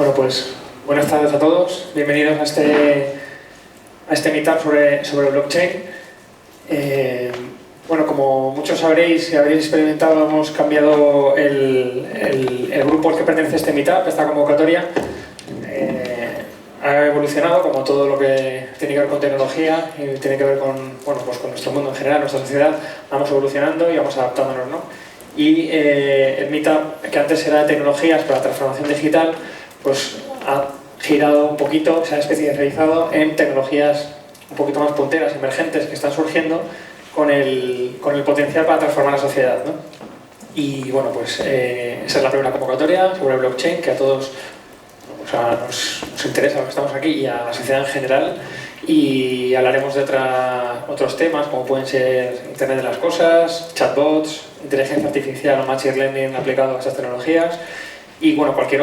Bueno, pues buenas tardes a todos. Bienvenidos a este meetup sobre blockchain. Bueno, como muchos sabréis y habréis experimentado, hemos cambiado el grupo al que pertenece este meetup, esta convocatoria. Ha evolucionado, como todo lo que tiene que ver con tecnología y tiene que ver con, bueno, pues con nuestro mundo en general, nuestra sociedad. Vamos evolucionando y vamos adaptándonos, ¿no? Y el meetup, que antes era de tecnologías para transformación digital, pues ha girado un poquito, se ha especializado en tecnologías un poquito más punteras, emergentes, que están surgiendo con el potencial para transformar la sociedad, ¿no? Y bueno, pues esa es la primera convocatoria sobre blockchain, que a todos nos interesa, lo que estamos aquí, y a la sociedad en general. Y hablaremos de otros temas, como pueden ser Internet de las Cosas, chatbots, inteligencia artificial o machine learning aplicado a esas tecnologías, y bueno, cualquier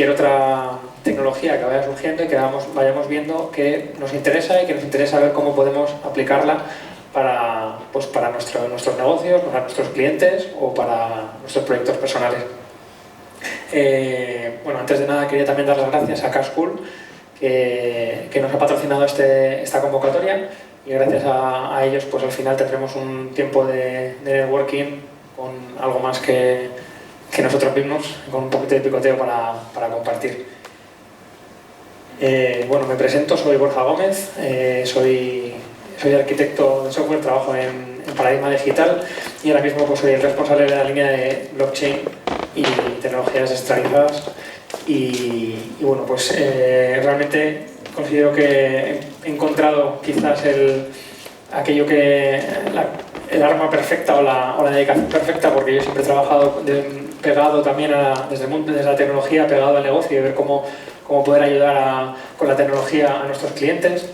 otra tecnología que vaya surgiendo y que vayamos viendo que nos interesa y que nos interesa ver cómo podemos aplicarla para nuestros negocios, para nuestros clientes o para nuestros proyectos personales. Bueno, antes de nada quería también dar las gracias a Cascool, que nos ha patrocinado esta convocatoria, y gracias a ellos pues al final tendremos un tiempo de networking con algo más que nosotros mismos, con un poquito de picoteo para compartir. Bueno, me presento, soy Borja Gómez, soy arquitecto de software, trabajo en Paradigma Digital, y ahora mismo pues soy el responsable de la línea de blockchain y tecnologías descentralizadas. Y bueno, pues realmente considero que he encontrado quizás el arma perfecta o la dedicación perfecta, porque yo siempre he trabajado pegado también desde la tecnología, pegado al negocio, y ver cómo poder ayudar con la tecnología a nuestros clientes.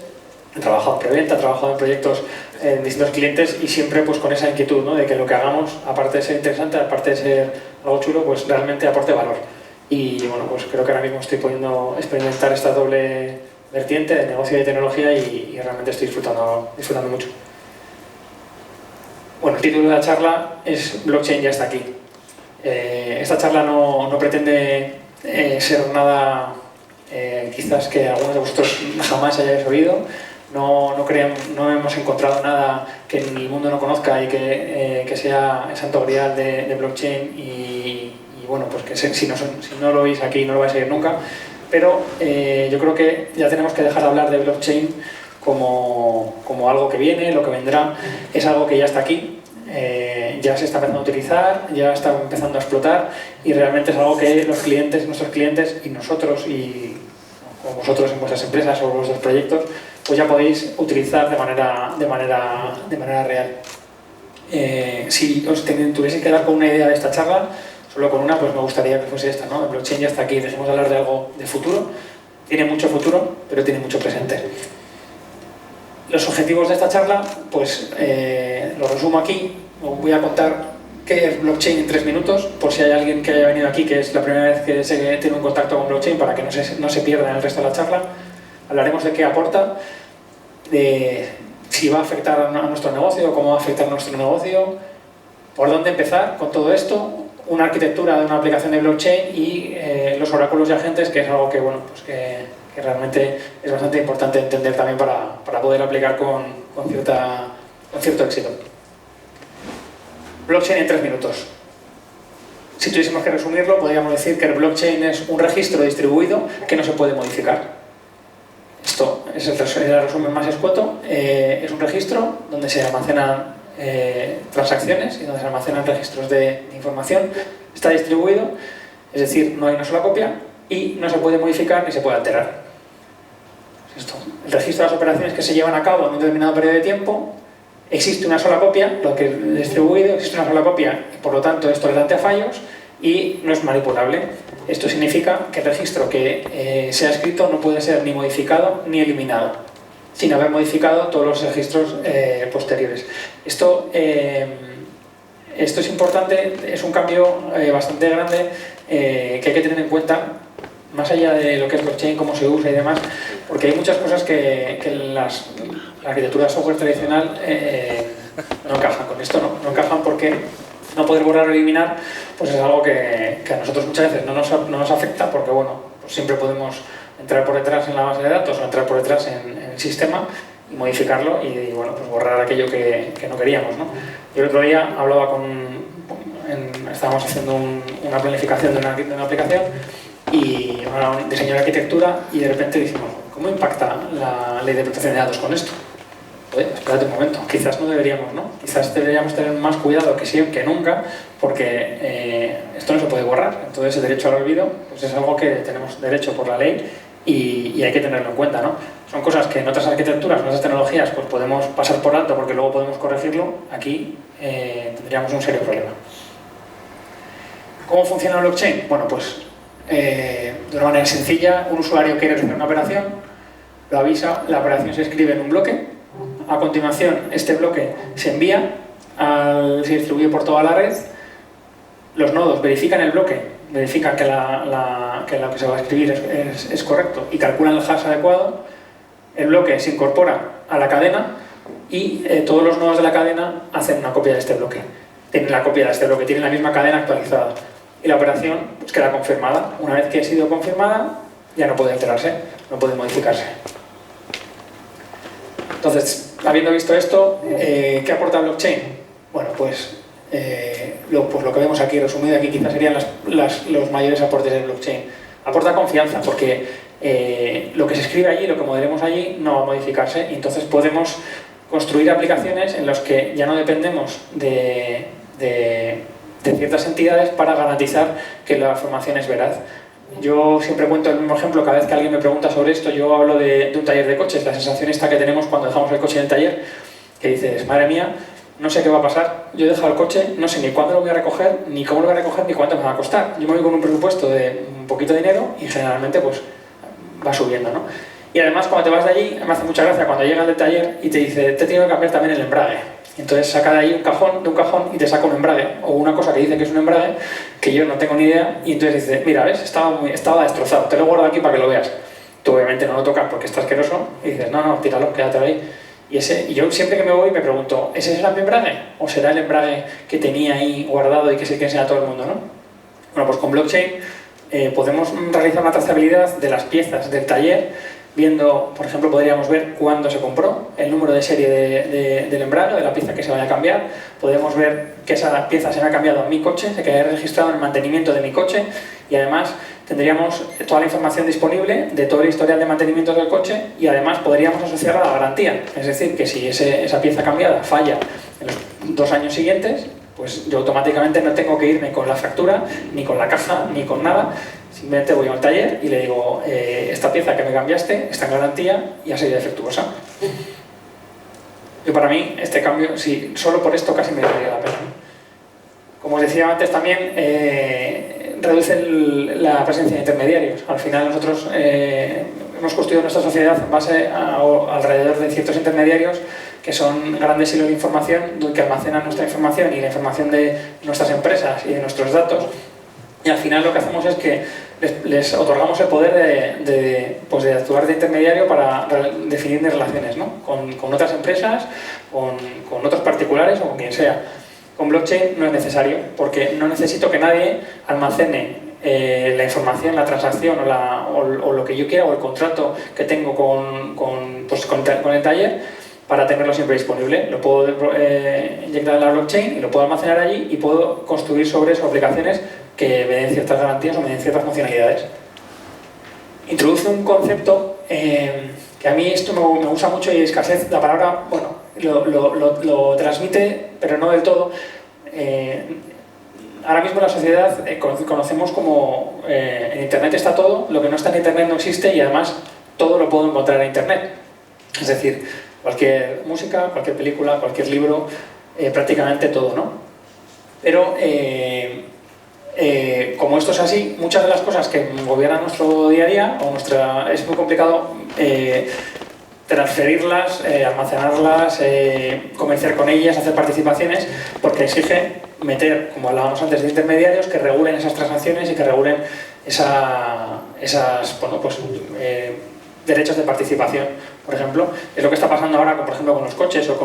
He trabajado en preventa, he trabajado en proyectos en distintos clientes, y siempre pues con esa inquietud, ¿no?, de que lo que hagamos, aparte de ser interesante, aparte de ser algo chulo, pues realmente aporte valor. Y bueno, pues creo que ahora mismo estoy pudiendo experimentar esta doble vertiente de negocio y de tecnología, y realmente estoy disfrutando mucho. Bueno, el título de la charla es Blockchain ya está aquí. Esta charla no pretende ser nada quizás que algunos de vosotros jamás hayáis oído. No hemos encontrado nada que el mundo no conozca y que sea el santo grial de blockchain, y bueno, pues que si no lo oís aquí no lo vais a oír nunca. Pero yo creo que ya tenemos que dejar de hablar de blockchain como algo que viene, lo que vendrá. Es algo que ya está aquí, ya se está empezando a utilizar, ya está empezando a explotar, y realmente es algo que nuestros clientes y nosotros, y o vosotros en vuestras empresas o vuestros proyectos, pues ya podéis utilizar de manera real. Si os tuvieseis que dar con una idea de esta charla, solo con una, pues me gustaría que fuese esta, ¿no? El blockchain ya está aquí. Dejemos de hablar de algo de futuro. Tiene mucho futuro, pero tiene mucho presente. Los objetivos de esta charla, pues lo resumo aquí. Os voy a contar qué es blockchain en 3 minutos, por si hay alguien que haya venido aquí que es la primera vez que se tiene un contacto con blockchain, para que no se pierda en el resto de la charla. Hablaremos de qué aporta, de si va a afectar a nuestro negocio, cómo va a afectar a nuestro negocio, por dónde empezar con todo esto, una arquitectura de una aplicación de blockchain y los oráculos y agentes, que es algo que, bueno, pues que realmente es bastante importante entender también para poder aplicar con cierto éxito. Blockchain en 3 minutos. Si tuviésemos que resumirlo, podríamos decir que el blockchain es un registro distribuido que no se puede modificar. Esto es el resumen más escueto. Es un registro donde se almacenan transacciones y donde se almacenan registros de información. Está distribuido, es decir, no hay una sola copia, y no se puede modificar ni se puede alterar. Esto. El registro de las operaciones que se llevan a cabo en un determinado periodo de tiempo, existe una sola copia, lo que es distribuido, existe una sola copia, y por lo tanto es tolerante a fallos y no es manipulable. Esto significa que el registro que se ha escrito no puede ser ni modificado ni eliminado, sin haber modificado todos los registros posteriores. Esto es importante, es un cambio bastante grande que hay que tener en cuenta, más allá de lo que es blockchain, cómo se usa y demás, porque hay muchas cosas que la arquitectura de software tradicional no encajan con esto, no encajan porque no poder borrar o eliminar, pues es algo que a nosotros muchas veces no nos afecta porque, bueno, pues siempre podemos entrar por detrás en la base de datos o entrar por detrás en el sistema y modificarlo y bueno, pues borrar aquello que no queríamos, ¿no? Yo el otro día hablaba estábamos haciendo una planificación de una aplicación y un diseño de arquitectura y de repente decimos, ¿cómo impacta la ley de protección de datos con esto? Oye, espérate un momento, quizás no deberíamos, ¿no? Quizás deberíamos tener más cuidado que nunca, porque esto no se puede borrar. Entonces el derecho al olvido pues es algo que tenemos derecho por la ley y hay que tenerlo en cuenta, ¿no? Son cosas que en otras arquitecturas, en otras tecnologías, pues podemos pasar por alto porque luego podemos corregirlo. Aquí tendríamos un serio problema. ¿Cómo funciona el blockchain? Bueno, pues de una manera sencilla, un usuario quiere realizar una operación, lo avisa, la operación se escribe en un bloque. A continuación, este bloque se envía, se distribuye por toda la red, los nodos verifican el bloque, verifican que lo que se va a escribir es correcto y calculan el hash adecuado, el bloque se incorpora a la cadena y todos los nodos de la cadena hacen una copia de este bloque. Tienen la copia de este bloque, tienen la misma cadena actualizada y la operación pues, queda confirmada. Una vez que ha sido confirmada, ya no puede alterarse, no puede modificarse. Entonces, habiendo visto esto, ¿qué aporta el blockchain? Bueno, pues lo que vemos aquí resumido aquí quizás serían los mayores aportes del blockchain. Aporta confianza porque lo que se escribe allí, lo que modelemos allí, no va a modificarse y entonces podemos construir aplicaciones en las que ya no dependemos de ciertas entidades para garantizar que la información es veraz. Yo siempre cuento el mismo ejemplo, cada vez que alguien me pregunta sobre esto, yo hablo de un taller de coches, la sensación esta que tenemos cuando dejamos el coche en el taller, que dices, madre mía, no sé qué va a pasar, yo he dejado el coche, no sé ni cuándo lo voy a recoger, ni cómo lo voy a recoger, ni cuánto me va a costar. Yo me voy con un presupuesto de un poquito de dinero y generalmente pues va subiendo, ¿no? Y además cuando te vas de allí, me hace mucha gracia cuando llegas del taller y te dice, te he tenido que cambiar también el embrague. Entonces saca de ahí un cajón y te saca un embrague o una cosa que dice que es un embrague que yo no tengo ni idea y entonces dice, mira, ¿ves? Estaba destrozado, te lo guardo aquí para que lo veas. Tú obviamente no lo tocas porque está asqueroso y dices, no, tíralo, quédatelo ahí. Y yo siempre que me voy me pregunto, ¿ese será mi embrague? ¿O será el embrague que tenía ahí guardado y que es el que enseña a todo el mundo, ¿no? Bueno, pues con blockchain podemos realizar una trazabilidad de las piezas del taller viendo, por ejemplo, podríamos ver cuándo se compró, el número de serie del embrague, de la pieza que se vaya a cambiar. Podemos ver que esa pieza se me ha cambiado en mi coche, se queda registrado en el mantenimiento de mi coche y además tendríamos toda la información disponible de todo el historial de mantenimiento del coche y además podríamos asociarla a la garantía. Es decir, que si esa pieza cambiada falla en los 2 años siguientes, pues yo automáticamente no tengo que irme con la factura, ni con la caja, ni con nada. Simplemente voy al taller y le digo, esta pieza que me cambiaste está en garantía y ha sido defectuosa. Yo para mí, este cambio, sí, solo por esto casi me daría la pena. Como os decía antes también, reduce la presencia de intermediarios. Al final nosotros hemos construido nuestra sociedad en base alrededor de ciertos intermediarios que son grandes hilos de información que almacenan nuestra información y la información de nuestras empresas y de nuestros datos. Y al final lo que hacemos es que les otorgamos el poder de actuar de intermediario para definir mis relaciones, ¿no? con otras empresas, con otros particulares o con quien sea. Con blockchain no es necesario, porque no necesito que nadie almacene la información, la transacción o lo que yo quiera o el contrato que tengo con el taller para tenerlo siempre disponible. Lo puedo inyectar en la blockchain y lo puedo almacenar allí y puedo construir sobre eso aplicaciones que me den ciertas garantías o me den ciertas funcionalidades. Introduce un concepto que a mí esto me gusta mucho y escasez, la palabra, bueno, lo transmite, pero no del todo. Ahora mismo en la sociedad conocemos como en Internet está todo, lo que no está en Internet no existe y además todo lo puedo encontrar en Internet. Es decir, cualquier música, cualquier película, cualquier libro, prácticamente todo, ¿no? Pero como esto es así, muchas de las cosas que gobiernan nuestro día a día es muy complicado transferirlas, almacenarlas, comerciar con ellas, hacer participaciones, porque exige meter, como hablábamos antes, de intermediarios que regulen esas transacciones y que regulen derechos de participación, por ejemplo. Es lo que está pasando ahora, por ejemplo, con los coches o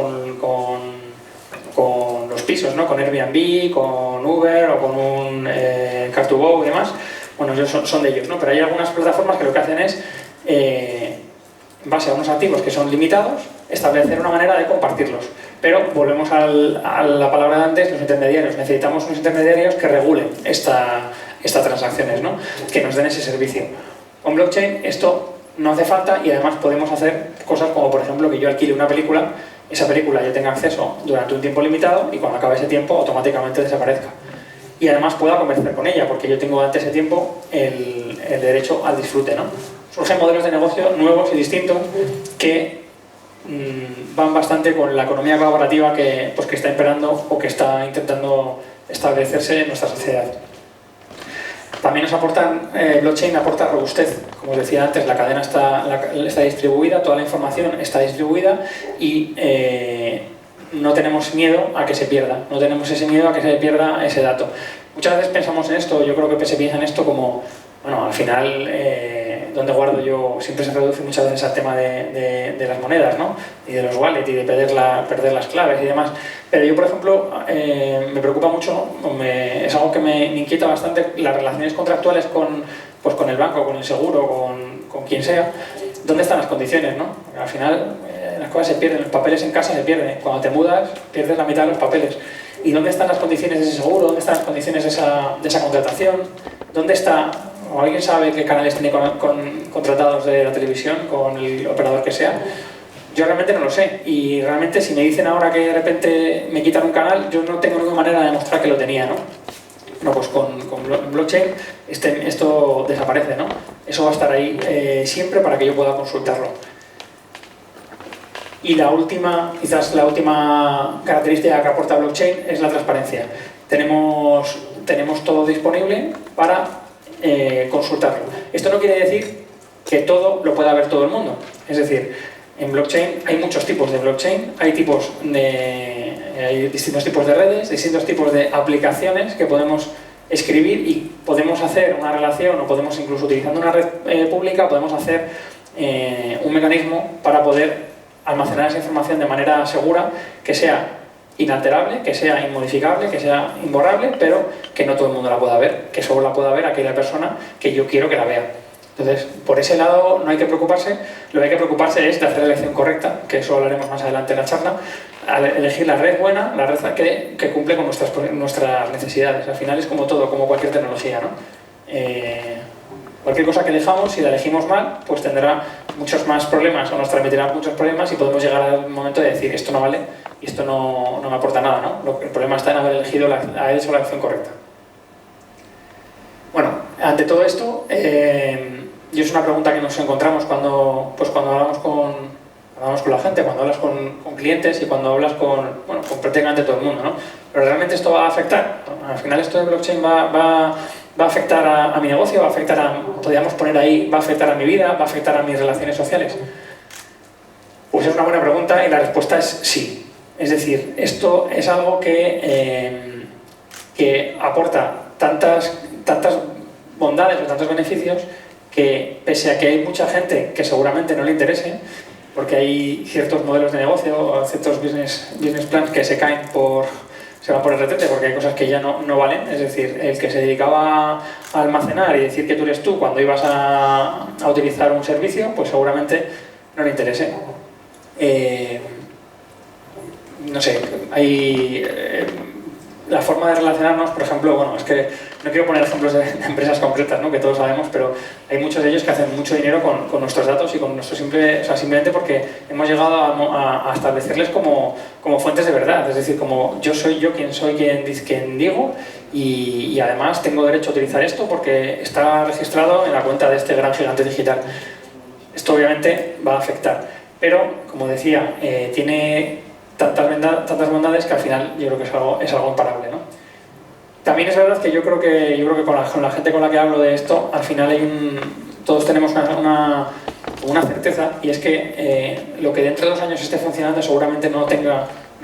con los pisos. pisos, ¿no? Con Airbnb, con Uber o con un Car2Go y demás. Bueno, ellos son de ellos, ¿no? Pero hay algunas plataformas que lo que hacen es, en base a unos activos que son limitados, establecer una manera de compartirlos. Pero volvemos a la palabra de antes, los intermediarios. Necesitamos unos intermediarios que regulen estas transacciones, ¿no? Que nos den ese servicio. Con blockchain esto no hace falta y además podemos hacer cosas como, por ejemplo, que yo alquile una película, esa película yo tenga acceso durante un tiempo limitado y cuando acabe ese tiempo automáticamente desaparezca. Y además pueda comerciar con ella, porque yo tengo durante ese tiempo el derecho al disfrute, ¿no? Surgen modelos de negocio nuevos y distintos que van bastante con la economía colaborativa que está imperando o que está intentando establecerse en nuestra sociedad. También nos aportan, blockchain aporta robustez. Como os decía antes, la cadena está distribuida, toda la información está distribuida y no tenemos miedo a que se pierda, no tenemos ese miedo a que se pierda ese dato. Muchas veces pensamos en esto, yo creo que se piensa en esto como, bueno, al final, ¿dónde guardo yo? Siempre se reduce muchas veces al tema de las monedas, ¿no? Y de los wallets y de perder las claves y demás. Pero yo, por ejemplo, me preocupa mucho, es algo que me inquieta bastante, las relaciones contractuales con el banco, con el seguro, con quien sea. ¿Dónde están las condiciones, no? Al final, las cosas se pierden, los papeles en casa se pierden. Cuando te mudas, pierdes la mitad de los papeles. ¿Y dónde están las condiciones de ese seguro? ¿Dónde están las condiciones de esa contratación? ¿Dónde está, o alguien sabe qué canales tiene contratados de la televisión con el operador que sea? Yo realmente no lo sé. Y realmente si me dicen ahora que de repente me quitan un canal, yo no tengo ninguna manera de demostrar que lo tenía, ¿no? No, pues con blockchain esto desaparece, ¿no? Eso va a estar ahí siempre para que yo pueda consultarlo. Y quizás la última característica que aporta blockchain es la transparencia. Tenemos todo disponible para consultarlo. Esto no quiere decir que todo lo pueda ver todo el mundo. Es decir, en blockchain hay muchos tipos de blockchain, hay distintos tipos de redes, distintos tipos de aplicaciones que podemos escribir y podemos hacer una relación o podemos incluso utilizando una red pública podemos hacer un mecanismo para poder almacenar esa información de manera segura, que sea inalterable, que sea inmodificable, que sea imborrable, pero que no todo el mundo la pueda ver, que solo la pueda ver aquella persona que yo quiero que la vea. Entonces, por ese lado no hay que preocuparse, lo que hay que preocuparse es de hacer la elección correcta, que eso hablaremos más adelante en la charla, elegir la red buena, la red que cumple con nuestras necesidades. Al final es como todo, como cualquier tecnología, ¿no? Cualquier cosa que dejamos, si la elegimos mal, pues tendrá muchos más problemas o nos transmitirá muchos problemas y podemos llegar al momento de decir esto no vale y esto no me aporta nada, ¿no? El problema está en haber hecho la elección correcta. Bueno, ante todo esto, y es una pregunta que nos encontramos cuando hablamos con la gente, cuando hablas con clientes y cuando hablas con prácticamente todo el mundo, ¿no? Pero realmente esto va a afectar. Al final esto de blockchain va a afectar a mi negocio, va a afectar podríamos poner ahí, va a afectar a mi vida, va a afectar a mis relaciones sociales. Pues es una buena pregunta y la respuesta es sí. Es decir, esto es algo que aporta tantas bondades o tantos beneficios que pese a que hay mucha gente que seguramente no le interese, porque hay ciertos modelos de negocio o ciertos business plans que se van por el retrete porque hay cosas que ya no valen. Es decir, el que se dedicaba a almacenar y decir que tú eres tú cuando ibas a utilizar un servicio, pues seguramente no le interese. No sé, hay la forma de relacionarnos, por ejemplo, bueno, es que no quiero poner ejemplos de empresas concretas, ¿no? Que todos sabemos, pero hay muchos de ellos que hacen mucho dinero con nuestros datos y con nuestro simplemente porque hemos llegado a establecerles como fuentes de verdad, es decir, como yo soy quien digo y además tengo derecho a utilizar esto porque está registrado en la cuenta de este gran gigante digital. Esto obviamente va a afectar, pero como decía, tiene tantas bondades que al final yo creo que es algo imparable, ¿no? También es verdad que yo creo que con la gente con la que hablo de esto, al final todos tenemos una certeza y es que lo que dentro de 2 años esté funcionando seguramente no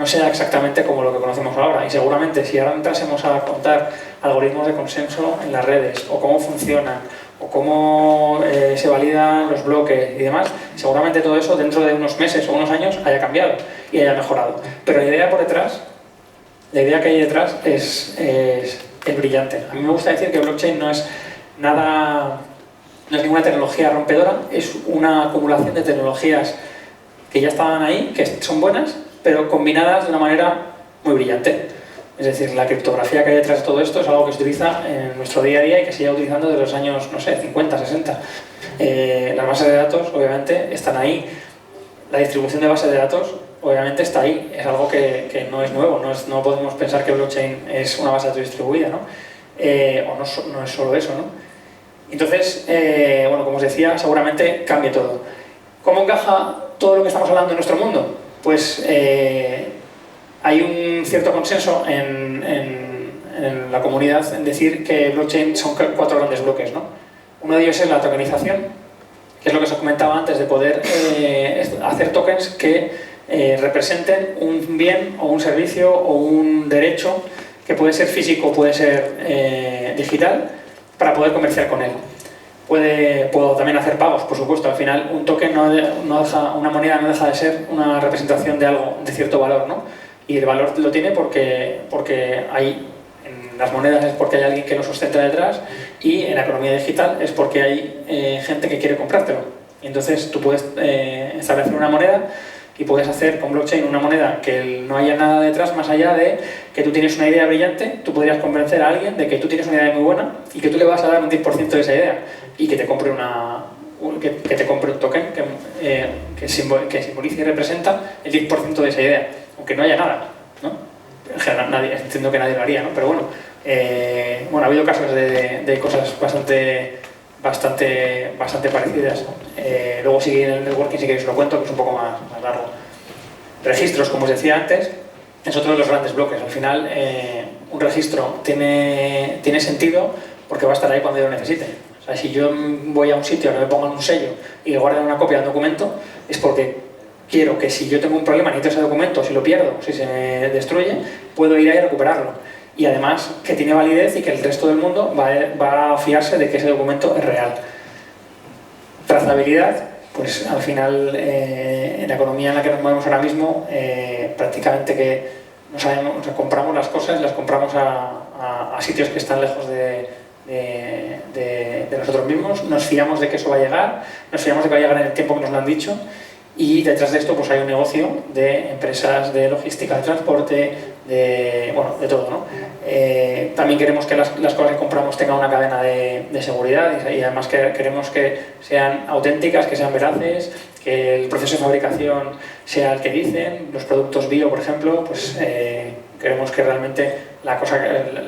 sea exactamente como lo que conocemos ahora y seguramente si ahora entrásemos a contar algoritmos de consenso en las redes o cómo funcionan o cómo se validan los bloques y demás, seguramente todo eso dentro de unos meses o unos años haya cambiado y haya mejorado. Pero la idea por detrás la idea que hay detrás es brillante. A mí me gusta decir que blockchain no es nada, no es ninguna tecnología rompedora, es una acumulación de tecnologías que ya estaban ahí, que son buenas, pero combinadas de una manera muy brillante. Es decir, la criptografía que hay detrás de todo esto es algo que se utiliza en nuestro día a día y que se lleva utilizando desde los años, no sé, 50, 60. Las bases de datos, obviamente, están ahí. La distribución de bases de datos, obviamente, está ahí. Es algo que no es nuevo. No podemos pensar que blockchain es una base de datos distribuida, ¿no? O no es solo eso, ¿no? Entonces, bueno, como os decía, seguramente cambie todo. ¿Cómo encaja todo lo que estamos hablando en nuestro mundo? Pues hay un cierto consenso en la comunidad en decir que blockchain son 4 grandes bloques, ¿no? Uno de ellos es la tokenización, que es lo que os comentaba antes, de poder hacer tokens que representen un bien o un servicio o un derecho que puede ser físico o puede ser digital, para poder comerciar con él. Puedo también hacer pagos, por supuesto. Al final, un token una moneda no deja de ser una representación de algo, de cierto valor, ¿no? Y el valor lo tiene porque hay, en las monedas es porque hay alguien que lo sustenta detrás, y en la economía digital es porque hay gente que quiere comprártelo. Y entonces tú puedes establecer una moneda y puedes hacer con blockchain una moneda que no haya nada detrás más allá de que tú tienes una idea brillante. Tú podrías convencer a alguien de que tú tienes una idea muy buena y que tú le vas a dar un 10% de esa idea y que te compre un token que simbolice y representa el 10% de esa idea, aunque no haya nada, ¿no? En general, entiendo que nadie lo haría, ¿no? Pero bueno, ha habido casos de cosas bastante parecidas. Luego sigue en el networking, si queréis lo cuento, que es un poco más largo. Registros, como os decía antes, es otro de los grandes bloques. Al final, un registro tiene sentido porque va a estar ahí cuando yo lo necesite. O sea, si yo voy a un sitio que me pongan un sello y le guarden una copia del documento, es porque quiero que si yo tengo un problema, necesito ese documento, si lo pierdo, si se me destruye, puedo ir ahí a recuperarlo. Y además que tiene validez y que el resto del mundo va a fiarse de que ese documento es real. Trazabilidad, pues al final en la economía en la que nos movemos ahora mismo, prácticamente que no sabemos, o sea, compramos las cosas, las compramos a sitios que están lejos de nosotros mismos, nos fiamos de que eso va a llegar, nos fiamos de que va a llegar en el tiempo que nos lo han dicho, y detrás de esto pues hay un negocio de empresas de logística, de transporte, de todo, ¿no? También queremos que las cosas que compramos tengan una cadena de seguridad, y además queremos que sean auténticas, que sean veraces, que el proceso de fabricación sea el que dicen. Los productos bio, por ejemplo, pues queremos que realmente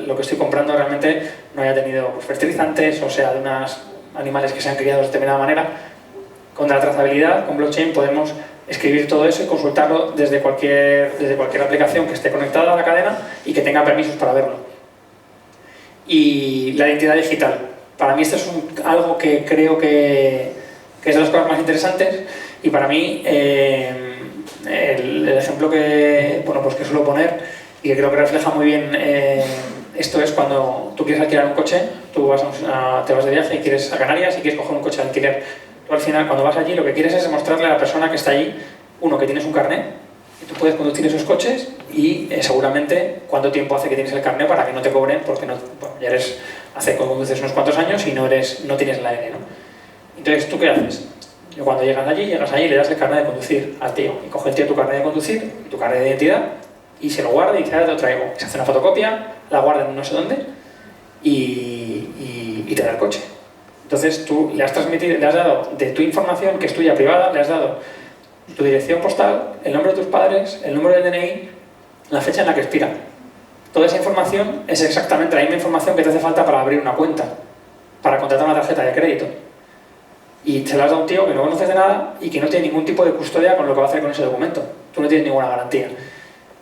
lo que estoy comprando realmente no haya tenido fertilizantes, o sea, de unos animales que se han criado de determinada manera. Con la trazabilidad, con blockchain, podemos escribir todo eso y consultarlo desde cualquier aplicación que esté conectada a la cadena y que tenga permisos para verlo. Y la identidad digital. Para mí esto es algo que creo que es de las cosas más interesantes, y para mí el ejemplo que suelo poner y que creo que refleja muy bien esto es cuando tú quieres alquilar un coche. Tú te vas de viaje y quieres a Canarias y quieres coger un coche de alquiler. Tú al final, cuando vas allí, lo que quieres es demostrarle a la persona que está allí, uno, que tienes un carnet, y tú puedes conducir esos coches, y seguramente cuánto tiempo hace que tienes el carnet para que no te cobren, porque hace que conduces unos cuantos años y no tienes la N, ¿no? Entonces, ¿tú qué haces? Cuando llegas allí, le das el carnet de conducir al tío, y coge el tío tu carnet de conducir, tu carnet de identidad, y se lo guarda y dice: ahora te lo traigo. Se hace una fotocopia, la guarda en no sé dónde, y te da el coche. Entonces tú le has dado de tu información, que es tuya privada, le has dado tu dirección postal, el nombre de tus padres, el número del DNI, la fecha en la que expira. Toda esa información es exactamente la misma información que te hace falta para abrir una cuenta, para contratar una tarjeta de crédito. Y se la has dado a un tío que no conoces de nada y que no tiene ningún tipo de custodia con lo que va a hacer con ese documento. Tú no tienes ninguna garantía.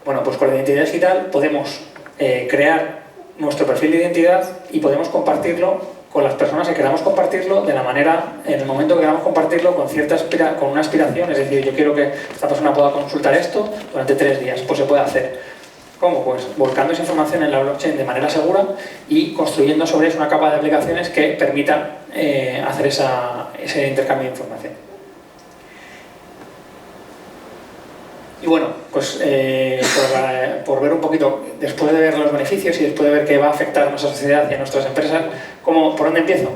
Bueno, pues con la identidad digital podemos crear nuestro perfil de identidad y podemos compartirlo con las personas que queramos compartirlo, de la manera, en el momento que queramos compartirlo, con una aspiración. Es decir, yo quiero que esta persona pueda consultar esto durante 3 días, pues se puede hacer. ¿Cómo? Pues volcando esa información en la blockchain de manera segura y construyendo sobre eso una capa de aplicaciones que permita hacer ese intercambio de información. Y bueno, pues por ver un poquito, después de ver los beneficios y después de ver que va a afectar a nuestra sociedad y a nuestras empresas, ¿por dónde empiezo?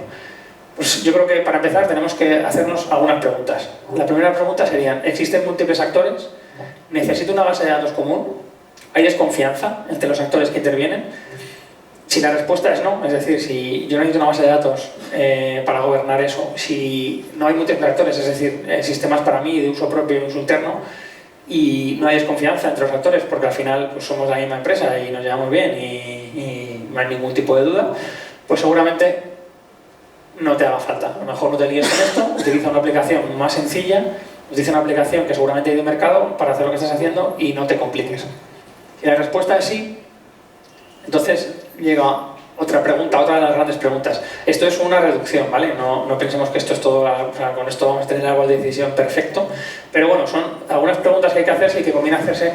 Pues yo creo que para empezar tenemos que hacernos algunas preguntas. La primera pregunta sería, ¿existen múltiples actores? ¿Necesito una base de datos común? ¿Hay desconfianza entre los actores que intervienen? Si la respuesta es no, es decir, si yo necesito una base de datos para gobernar eso, si no hay múltiples actores, es decir, sistemas para mí de uso propio y uso interno, y no hay desconfianza entre los actores porque al final pues, somos la misma empresa y nos llevamos bien y no hay ningún tipo de duda, pues seguramente no te haga falta. A lo mejor no te líes con esto, utiliza una aplicación más sencilla, utiliza una aplicación que seguramente hay de mercado para hacer lo que estás haciendo y no te compliques. Si la respuesta es sí, entonces llega otra pregunta, otra de las grandes preguntas. Esto es una reducción, ¿vale? No pensemos que esto es todo, o sea, con esto vamos a tener algo de decisión perfecto, pero bueno, son algunas preguntas que hay que hacerse y que conviene hacerse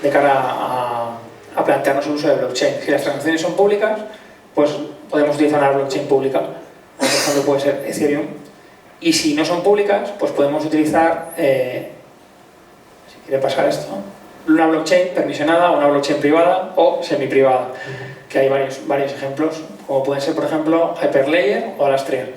de cara a plantearnos el uso de blockchain. Si las transacciones son públicas, pues podemos utilizar una blockchain pública, por ejemplo puede ser Ethereum, y si no son públicas, pues podemos utilizar, si quiere pasar esto, una blockchain permisionada, una blockchain privada o semi-privada, que hay varios ejemplos, como pueden ser, por ejemplo, Hyperledger o Alastria.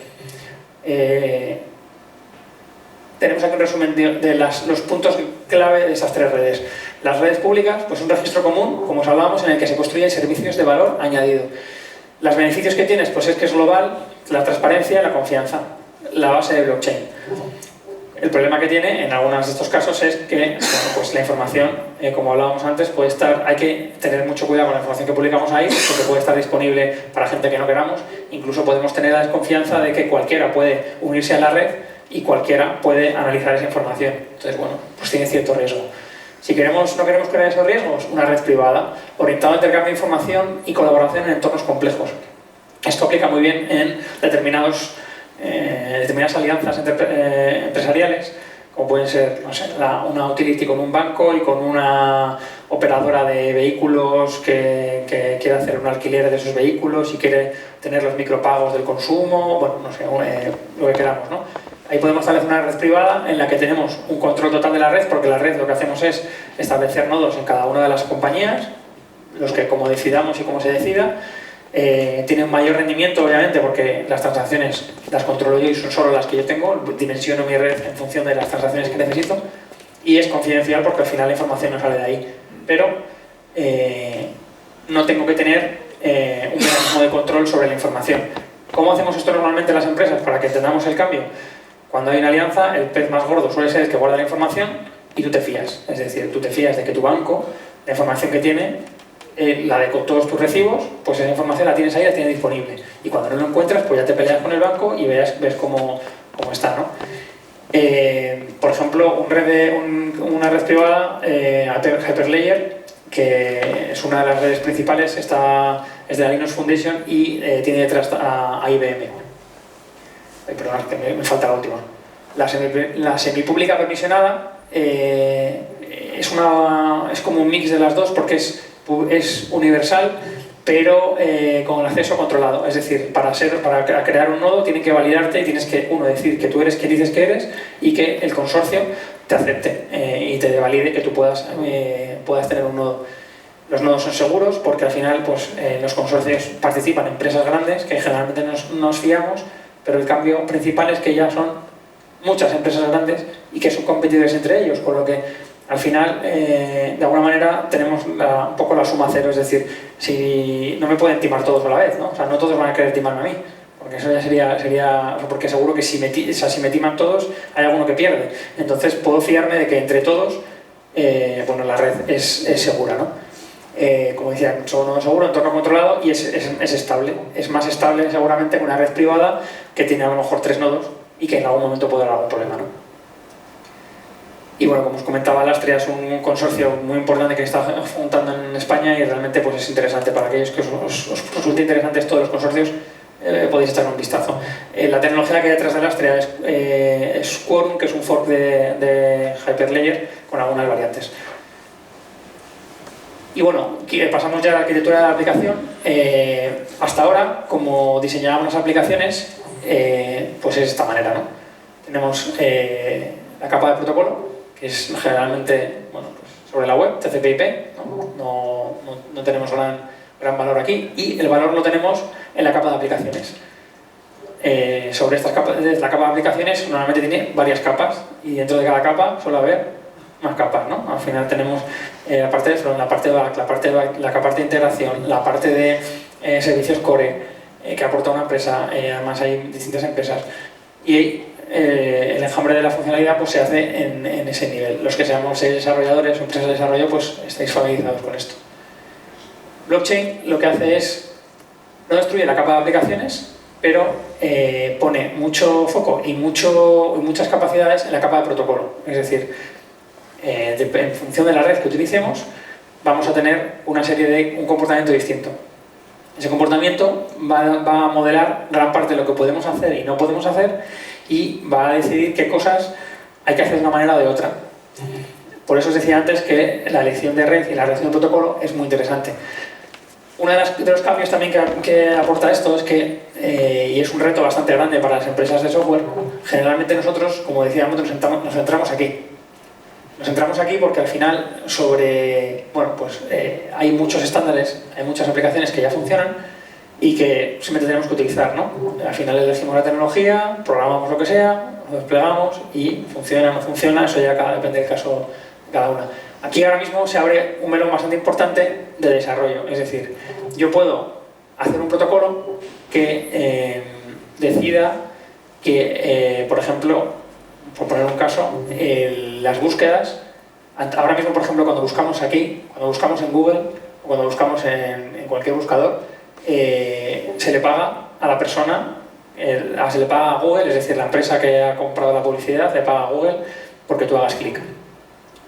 Tenemos aquí un resumen de los puntos clave de esas tres redes. Las redes públicas, pues un registro común, como os hablábamos, en el que se construyen servicios de valor añadido. Los beneficios que tienes, pues es que es global, la transparencia, la confianza, la base de blockchain. El problema que tiene en algunos de estos casos es que bueno, pues la información, como hablábamos antes, puede estar, hay que tener mucho cuidado con la información que publicamos ahí, porque puede estar disponible para gente que no queramos. Incluso podemos tener la desconfianza de que cualquiera puede unirse a la red y cualquiera puede analizar esa información. Entonces, bueno, pues tiene cierto riesgo. Si no queremos crear esos riesgos, una red privada, orientada a intercambio de información y colaboración en entornos complejos. Esto aplica muy bien en determinadas alianzas empresariales, como pueden ser, no sé, una utility con un banco y con una operadora de vehículos que quiere hacer un alquiler de esos vehículos y quiere tener los micropagos del consumo, bueno, no sé, lo que queramos, ¿no? Ahí podemos establecer una red privada en la que tenemos un control total de la red, porque la red lo que hacemos es establecer nodos en cada una de las compañías, los que como decidamos y como se decida. Tiene un mayor rendimiento, obviamente, porque las transacciones las controlo yo y son solo las que yo tengo, dimensiono mi red en función de las transacciones que necesito, y es confidencial porque al final la información no sale de ahí. Pero no tengo que tener un mecanismo de control sobre la información. ¿Cómo hacemos esto normalmente en las empresas para que entendamos el cambio? Cuando hay una alianza, el pez más gordo suele ser el que guarda la información y tú te fías. Es decir, tú te fías de que tu banco, la información que tiene, la de todos tus recibos, pues esa información la tienes ahí, la tienes disponible. Y cuando no lo encuentras, pues ya te peleas con el banco y ves cómo está, ¿no? Por ejemplo, una red privada, Hyperledger, que es una de las redes principales, es de la Linux Foundation y tiene detrás a IBM. Perdón, que me falta la última. La semipública permisionada es como un mix de las dos porque es universal, pero con acceso controlado. Es decir, para crear un nodo tienen que validarte y tienes que, decir que tú eres quien dices que eres y que el consorcio te acepte y te valide que tú puedas tener un nodo. Los nodos son seguros porque al final pues, los consorcios participan empresas grandes que generalmente nos fiamos, pero el cambio principal es que ya son muchas empresas grandes y que son competidores entre ellos, con lo que al final, de alguna manera, tenemos un poco la suma cero, es decir, si no me pueden timar todos a la vez, ¿no? O sea, no todos van a querer timarme a mí, porque eso ya sería porque seguro que si me timan todos, hay alguno que pierde. Entonces, puedo fiarme de que entre todos, bueno, la red es segura, ¿no? Como decía, un nodo seguro, entorno controlado y es estable. Es más estable seguramente que una red privada que tiene a lo mejor 3 nodos y que en algún momento puede haber algún problema, ¿no? Y bueno, como os comentaba, Alastria es un consorcio muy importante que está juntando en España y realmente pues, es interesante para aquellos que os resulte interesantes todos los consorcios, podéis echar un vistazo. La tecnología que hay detrás de Alastria es Quorum, que es un fork de Hyperledger con algunas variantes. Y bueno, pasamos ya a la arquitectura de la aplicación. Hasta ahora, como diseñábamos las aplicaciones, pues es de esta manera, ¿no? Tenemos la capa de protocolo, que es generalmente, bueno, pues sobre la web, TCP/IP, no tenemos gran valor aquí, y el valor lo tenemos en la capa de aplicaciones. Sobre estas capas, la capa de aplicaciones normalmente tiene varias capas, y dentro de cada capa suele haber más capas, ¿no? Al final tenemos la parte de front, la parte de back, la parte de integración, la parte de servicios core que aporta una empresa, además hay distintas empresas, y el enjambre de la funcionalidad pues se hace en ese nivel. Los que seamos desarrolladores o empresas de desarrollo pues estáis familiarizados con esto. Blockchain lo que hace es, no destruye la capa de aplicaciones, pero pone mucho foco y muchas capacidades en la capa de protocolo. Es decir, en función de la red que utilicemos, vamos a tener un comportamiento distinto. Ese comportamiento va a modelar gran parte de lo que podemos hacer y no podemos hacer, y va a decidir qué cosas hay que hacer de una manera o de otra. Por eso os decía antes que la elección de red y la elección de protocolo es muy interesante. Uno de los cambios también que aporta esto es que, y es un reto bastante grande para las empresas de software, generalmente nosotros, como decíamos, nos centramos aquí. Nos centramos aquí porque al final hay muchos estándares, hay muchas aplicaciones que ya funcionan y que simplemente tenemos que utilizar, ¿no? Al final elegimos la tecnología, programamos lo que sea, lo desplegamos y funciona o no funciona, eso ya depende del caso de cada una. Aquí ahora mismo se abre un melón bastante importante de desarrollo, es decir, yo puedo hacer un protocolo que decida que, por ejemplo, por poner un caso, las búsquedas, ahora mismo, por ejemplo, cuando buscamos aquí, cuando buscamos en Google o cuando buscamos en cualquier buscador, se le paga a la persona, se le paga a Google, es decir, la empresa que ha comprado la publicidad le paga a Google porque tú hagas clic.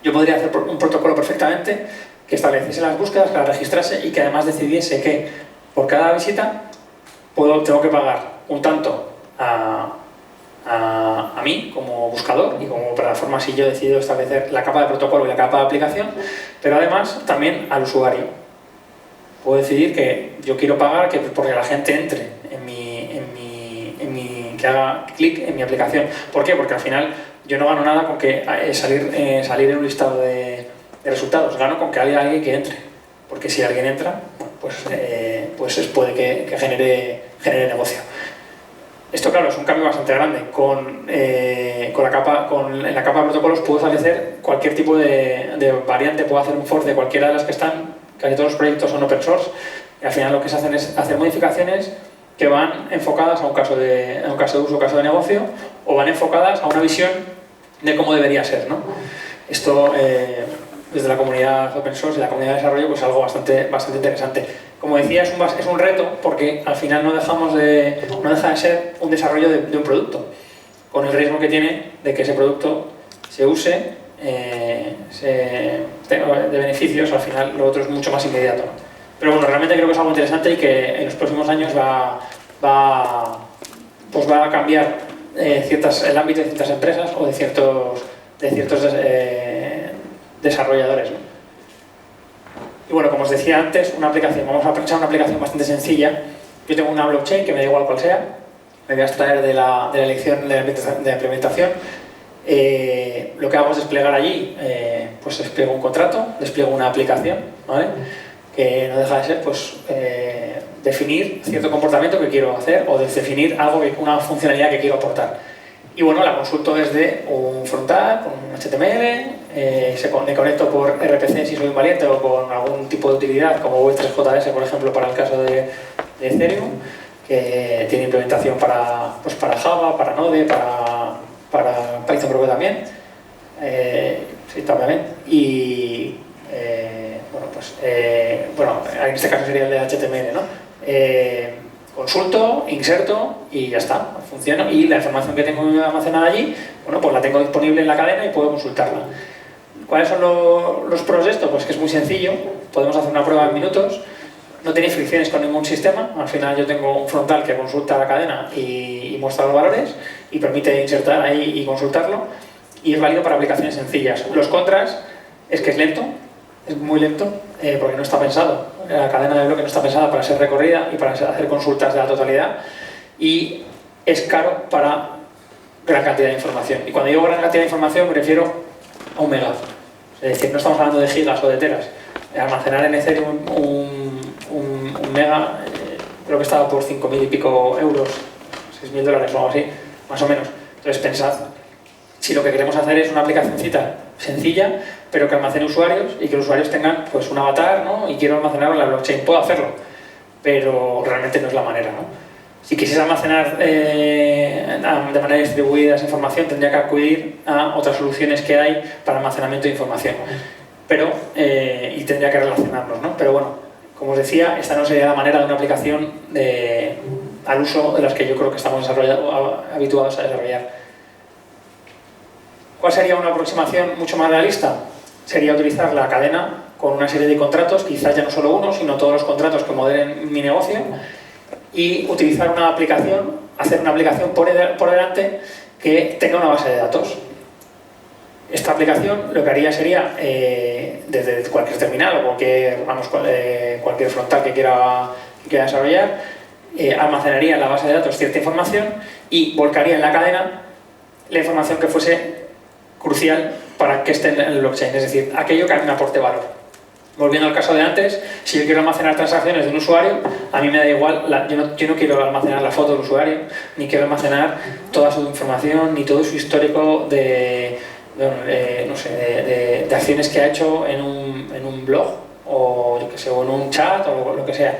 Yo podría hacer un protocolo perfectamente que estableciese las búsquedas, que las registrase y que además decidiese que por cada visita tengo que pagar un tanto a mí como buscador y como plataforma si yo decido establecer la capa de protocolo y la capa de aplicación, pero además también al usuario. Puedo decidir que yo quiero pagar porque la gente entre que haga clic en mi aplicación. ¿Por qué? Porque al final yo no gano nada con que salir en un listado de resultados, gano con que haya alguien que entre. Porque si alguien entra, pues puede que genere negocio. Esto, claro, es un cambio bastante grande. En la capa de protocolos puedo establecer cualquier tipo de variante, puedo hacer un fork de cualquiera de las que están. Casi todos los proyectos son open source y al final lo que se hacen es hacer modificaciones que van enfocadas a un caso de uso, caso de negocio, o van enfocadas a una visión de cómo debería ser, ¿no? Esto, desde la comunidad open source y la comunidad de desarrollo, pues es algo bastante interesante. Como decía, es un reto porque al final no deja de ser un desarrollo de un producto, con el riesgo que tiene de que ese producto se use de beneficios, al final lo otro es mucho más inmediato, ¿no? Pero bueno, realmente creo que es algo interesante y que en los próximos años va a cambiar el ámbito de ciertas empresas o de ciertos desarrolladores, ¿no? Y bueno, como os decía antes, vamos a pensar una aplicación bastante sencilla. Yo tengo una blockchain que me da igual cual sea, me voy a extraer de la elección de la implementación. Lo que hago es desplegar allí, pues despliego un contrato, despliego una aplicación, ¿vale? Que no deja de ser pues, definir cierto comportamiento que quiero hacer o definir una funcionalidad que quiero aportar. Y bueno, la consulto desde un frontal, con un HTML, me conecto por RPC si soy un valiente o con algún tipo de utilidad como V3JS, por ejemplo, para el caso de Ethereum, que tiene implementación para Java, para Node, para Python creo que también, sí, también, y en este caso sería el de HTML, ¿no? Consulto, inserto y ya está, funciona, y la información que tengo almacenada allí, bueno, pues la tengo disponible en la cadena y puedo consultarla. ¿Cuáles son los pros de esto? Pues que es muy sencillo, podemos hacer una prueba en minutos, no tenéis fricciones con ningún sistema, al final yo tengo un frontal que consulta la cadena y muestra los valores y permite insertar ahí y consultarlo, y es válido para aplicaciones sencillas. Los contras es que es lento, es muy lento, porque no está pensado, la cadena de bloque no está pensada para ser recorrida y para hacer consultas de la totalidad, y es caro para gran cantidad de información. Y cuando digo gran cantidad de información me refiero a 1 mega. Es decir, no estamos hablando de gigas o de teras. Almacenar en Ethereum un mega, creo que estaba por 5.000 y pico euros, 6.000 dólares o algo así, más o menos. Entonces pensad, si lo que queremos hacer es una aplicacióncita sencilla, pero que almacene usuarios y que los usuarios tengan pues un avatar, ¿no? Y quiero almacenarlo en la blockchain, puedo hacerlo, pero realmente no es la manera, ¿no? Si quisiese almacenar de manera distribuida esa información, tendría que acudir a otras soluciones que hay para almacenamiento de información. Pero, y tendría que relacionarlos, ¿no? Pero bueno, como os decía, esta no sería la manera de una aplicación al uso de las que yo creo que estamos habituados a desarrollar. ¿Cuál sería una aproximación mucho más realista? Sería utilizar la cadena con una serie de contratos, quizás ya no solo uno, sino todos los contratos que modelen mi negocio, y utilizar una aplicación, hacer una aplicación por delante que tenga una base de datos. Esta aplicación lo que haría sería, desde cualquier terminal o cualquier frontal que quiera desarrollar, almacenaría en la base de datos cierta información y volcaría en la cadena la información que fuese crucial para que esté en el blockchain, es decir, aquello que a mí me aporte valor. Volviendo al caso de antes, si yo quiero almacenar transacciones de un usuario, a mí me da igual, yo no quiero almacenar la foto del usuario, ni quiero almacenar toda su información, ni todo su histórico de acciones que ha hecho en un blog, o yo que sé, o en un chat, o lo que sea.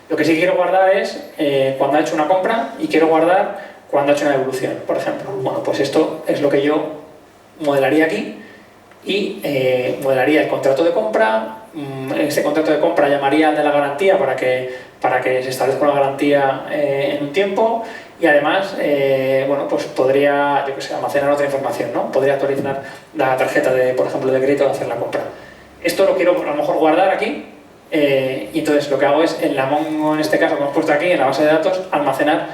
Lo que sí quiero guardar es cuando ha hecho una compra, y quiero guardar cuando ha hecho una devolución, por ejemplo. Bueno, pues esto es lo que yo modelaría aquí, y modelaría el contrato de compra. Este contrato de compra llamaría al de la garantía para que se establezca una garantía en un tiempo, y además bueno, pues podría, yo que sé, almacenar otra información, ¿no? Podría actualizar la tarjeta por ejemplo, de crédito de hacer la compra. Esto lo quiero a lo mejor guardar aquí, y entonces lo que hago es, en la Mongo, en este caso que hemos puesto aquí, en la base de datos, almacenar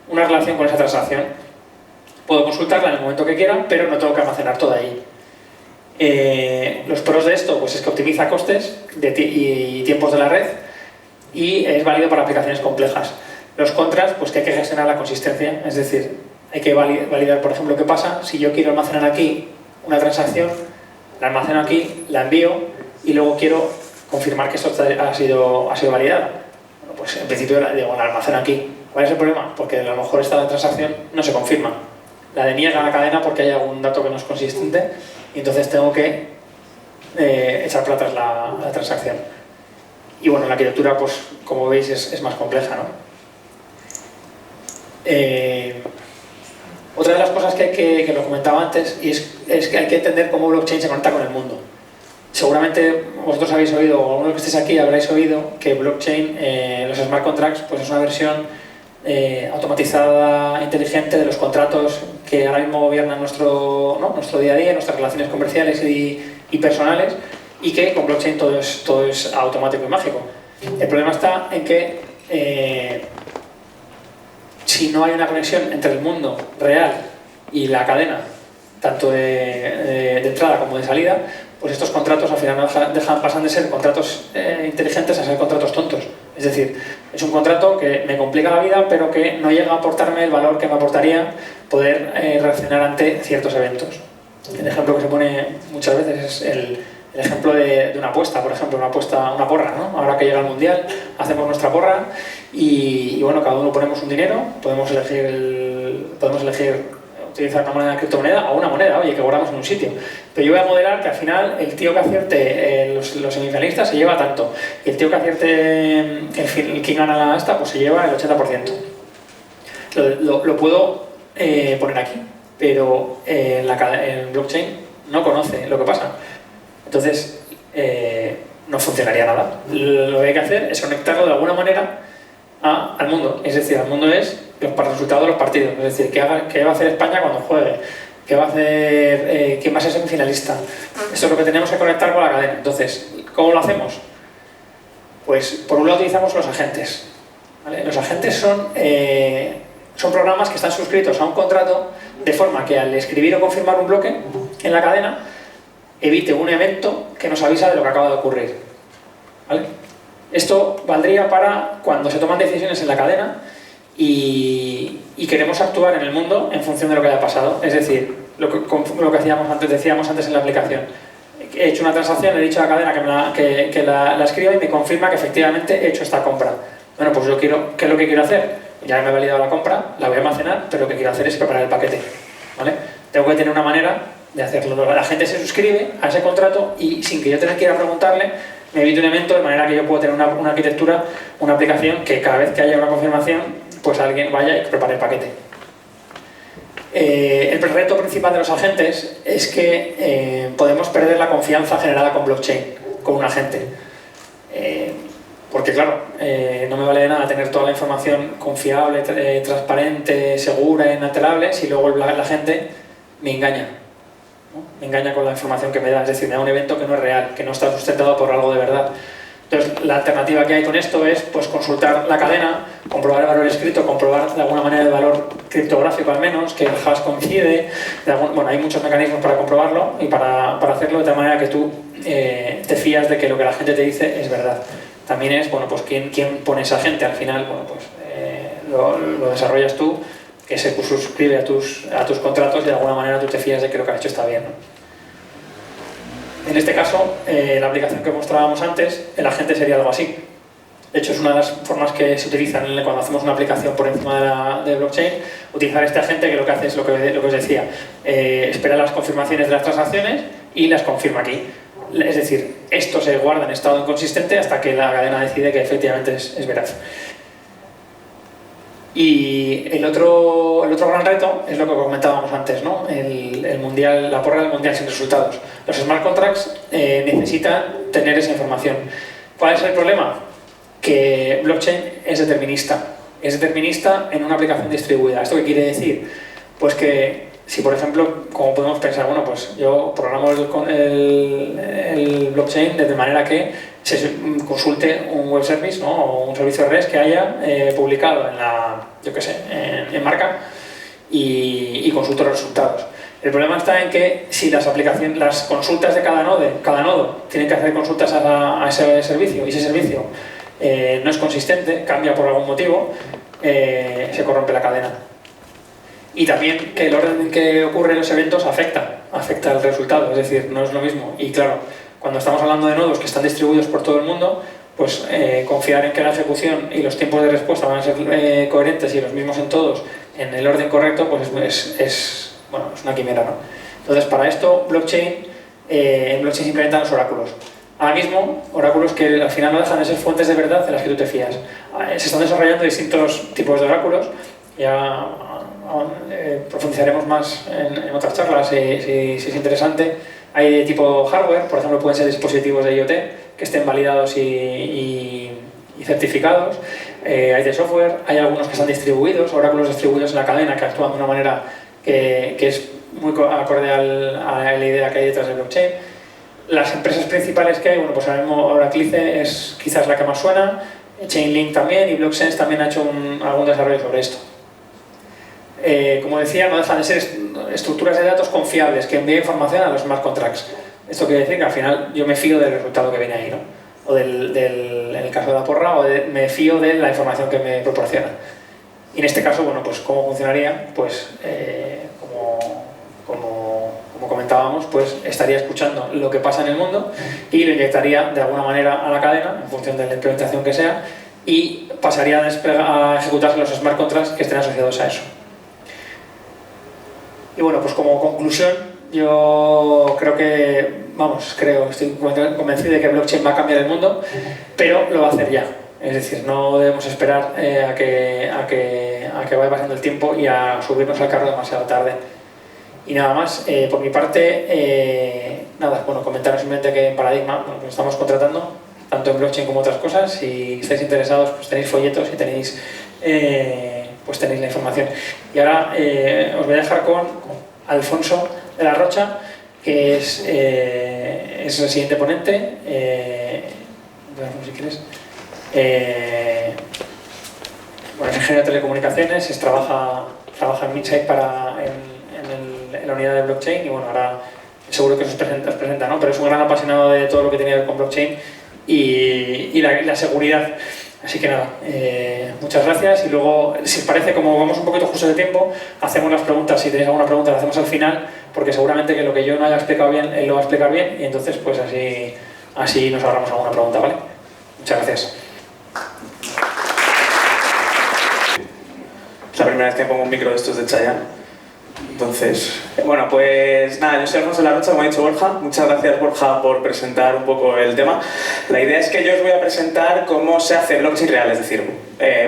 una relación con esa transacción. Puedo consultarla en el momento que quiera, pero no tengo que almacenar toda ahí. Los pros de esto pues es que optimiza costes y tiempos de la red, y es válido para aplicaciones complejas. Los contras, pues que hay que gestionar la consistencia, es decir, hay que validar, por ejemplo, qué pasa si yo quiero almacenar aquí una transacción, la almaceno aquí, la envío, y luego quiero confirmar que esto ha sido validada. Bueno, pues en principio la almaceno aquí. ¿Cuál es el problema? Porque a lo mejor esta transacción no se confirma. La deniega la cadena porque hay algún dato que no es consistente, y entonces tengo que echar para atrás la transacción. Y bueno, la arquitectura, pues como veis, es más compleja, ¿no? Otra de las cosas que lo comentaba antes, y es que hay que entender cómo blockchain se conecta con el mundo. Seguramente vosotros habéis oído, o algunos que estéis aquí habréis oído, que blockchain, los smart contracts, pues es una versión automatizada, inteligente de los contratos que ahora mismo gobiernan nuestro día a día, nuestras relaciones comerciales y personales, y que con blockchain todo es automático y mágico. El problema está en que si no hay una conexión entre el mundo real y la cadena, tanto de entrada como de salida, pues estos contratos al final pasan de ser contratos inteligentes a ser contratos tontos. Es decir, es un contrato que me complica la vida, pero que no llega a aportarme el valor que me aportaría poder reaccionar ante ciertos eventos. El ejemplo que se pone muchas veces es el ejemplo de una apuesta, por ejemplo, una porra, ¿no? Ahora que llega el Mundial, hacemos nuestra porra y bueno, cada uno ponemos un dinero, podemos elegir utilizar una moneda de criptomoneda o una moneda, oye, que guardamos en un sitio. Pero yo voy a modelar que al final el tío que acierte los semifinalistas se lleva tanto, y el tío que acierte quien gana pues se lleva el 80%. Lo puedo poner aquí, pero el blockchain no conoce lo que pasa. Entonces, no funcionaría nada. Lo que hay que hacer es conectarlo de alguna manera al mundo. Es decir, al mundo es para el resultado de los partidos. Es decir, qué va a hacer España cuando juegue, qué va a hacer, quién va a ser semifinalista. Eso es lo que tenemos que conectar con la cadena. Entonces, ¿cómo lo hacemos? Pues, por un lado utilizamos los agentes, ¿vale? Los agentes son programas que están suscritos a un contrato, de forma que al escribir o confirmar un bloque en la cadena, evite un evento que nos avisa de lo que acaba de ocurrir, ¿vale? Esto valdría para cuando se toman decisiones en la cadena y queremos actuar en el mundo en función de lo que haya pasado. Es decir, lo que decíamos antes en la aplicación. he hecho una transacción, le he dicho a la cadena que la escriba y me confirma que efectivamente he hecho esta compra. Bueno, pues yo quiero, ¿qué es lo que quiero hacer? Ya me he validado la compra, la voy a almacenar, pero lo que quiero hacer es preparar el paquete, ¿vale? Tengo que tener una manera de hacerlo. La gente se suscribe a ese contrato y sin que yo tenga que ir a preguntarle, me evito un evento de manera que yo puedo tener una arquitectura, una aplicación que cada vez que haya una confirmación, pues alguien vaya y prepare el paquete. El reto principal de los agentes es que podemos perder la confianza generada con blockchain, con un agente. Porque claro, no me vale de nada tener toda la información confiable, transparente, segura, inalterable, si luego la gente me engaña, ¿no? Me engaña con la información que me da, es decir, me da un evento que no es real, que no está sustentado por algo de verdad. Entonces, la alternativa que hay con esto es pues, consultar la cadena, comprobar el valor escrito, comprobar de alguna manera el valor criptográfico al menos, que el hash coincide. Bueno, hay muchos mecanismos para comprobarlo y para hacerlo de tal manera que tú te fías de que lo que la gente te dice es verdad. También es, bueno, pues quién pone esa gente al final, bueno, pues lo desarrollas tú, que se suscribe a tus contratos y de alguna manera tú te fías de que lo que has hecho está bien, ¿no? En este caso, la aplicación que mostrábamos antes, el agente sería algo así. De hecho, es una de las formas que se utilizan cuando hacemos una aplicación por encima de blockchain, utilizar este agente que lo que hace es lo que os decía, espera las confirmaciones de las transacciones y las confirma aquí. Es decir, esto se guarda en estado inconsistente hasta que la cadena decide que efectivamente es veraz. Y el otro gran reto es lo que comentábamos antes, ¿no? La porra del mundial sin resultados. Los smart contracts necesitan tener esa información. ¿Cuál es el problema? Que blockchain es determinista. Es determinista en una aplicación distribuida. ¿Esto qué quiere decir? Pues que si, por ejemplo, como podemos pensar, bueno, pues yo programo el blockchain de manera que se consulte un web service, ¿no? O un servicio de REST que haya publicado en Marca y consulto los resultados. El problema está en que si las consultas de cada nodo tienen que hacer consultas a ese servicio y ese servicio no es consistente, cambia por algún motivo, se corrompe la cadena. Y también que el orden en que ocurren los eventos afecta al resultado, es decir, no es lo mismo. Y claro, cuando estamos hablando de nodos que están distribuidos por todo el mundo, pues confiar en que la ejecución y los tiempos de respuesta van a ser coherentes y los mismos en todos, en el orden correcto, pues es una quimera, ¿no? Entonces, para esto, en blockchain se implementan los oráculos. Ahora mismo, oráculos que al final no dejan de ser fuentes de verdad en las que tú te fías. Se están desarrollando distintos tipos de oráculos. Ya profundizaremos más en otras charlas si es interesante. Hay de tipo hardware, por ejemplo, pueden ser dispositivos de IoT que estén validados y certificados. Hay de software, hay algunos que están distribuidos, oráculos distribuidos en la cadena que actúan de una manera que es muy acorde a la idea que hay detrás de blockchain. Las empresas principales que hay, bueno, pues sabemos, Oracle es quizás la que más suena, Chainlink también, y BlockSense también ha hecho algún desarrollo sobre esto. Como decía, no dejan de ser estructuras de datos confiables que envían información a los smart contracts. Esto quiere decir que al final yo me fío del resultado que viene ahí, ¿no? O en el caso de la porra, me fío de la información que me proporciona. Y en este caso, bueno, pues ¿cómo funcionaría? Pues como comentábamos, pues estaría escuchando lo que pasa en el mundo y lo inyectaría de alguna manera a la cadena, en función de la implementación que sea, y pasaría a ejecutarse los smart contracts que estén asociados a eso. Y bueno, pues como conclusión, yo estoy convencido de que blockchain va a cambiar el mundo, pero lo va a hacer ya. Es decir, no debemos esperar a que vaya pasando el tiempo y a subirnos al carro demasiado tarde. Y nada más, por mi parte, comentaros simplemente que en Paradigma pues estamos contratando, tanto en blockchain como otras cosas. Si estáis interesados, pues tenéis folletos y tenéis la información. Y ahora os voy a dejar con Alfonso de la Rocha, que es el siguiente ponente. Si quieres. Es ingeniero de telecomunicaciones, trabaja en Midsight en la unidad de blockchain y bueno, ahora seguro que os presenta, ¿no? Pero es un gran apasionado de todo lo que tiene que ver con blockchain y la seguridad. Así que nada, muchas gracias y luego, si os parece, como vamos un poquito justo de tiempo, hacemos las preguntas. Si tenéis alguna pregunta la hacemos al final, porque seguramente que lo que yo no haya explicado bien, él lo va a explicar bien y entonces pues así nos ahorramos alguna pregunta, ¿vale? Muchas gracias. Es la primera vez que pongo un micro de estos de Chayanne. Entonces, bueno, pues nada, yo soy Alfonso Larrocha, como ha dicho Borja. Muchas gracias, Borja, por presentar un poco el tema. La idea es que yo os voy a presentar cómo se hace blockchain real, es decir,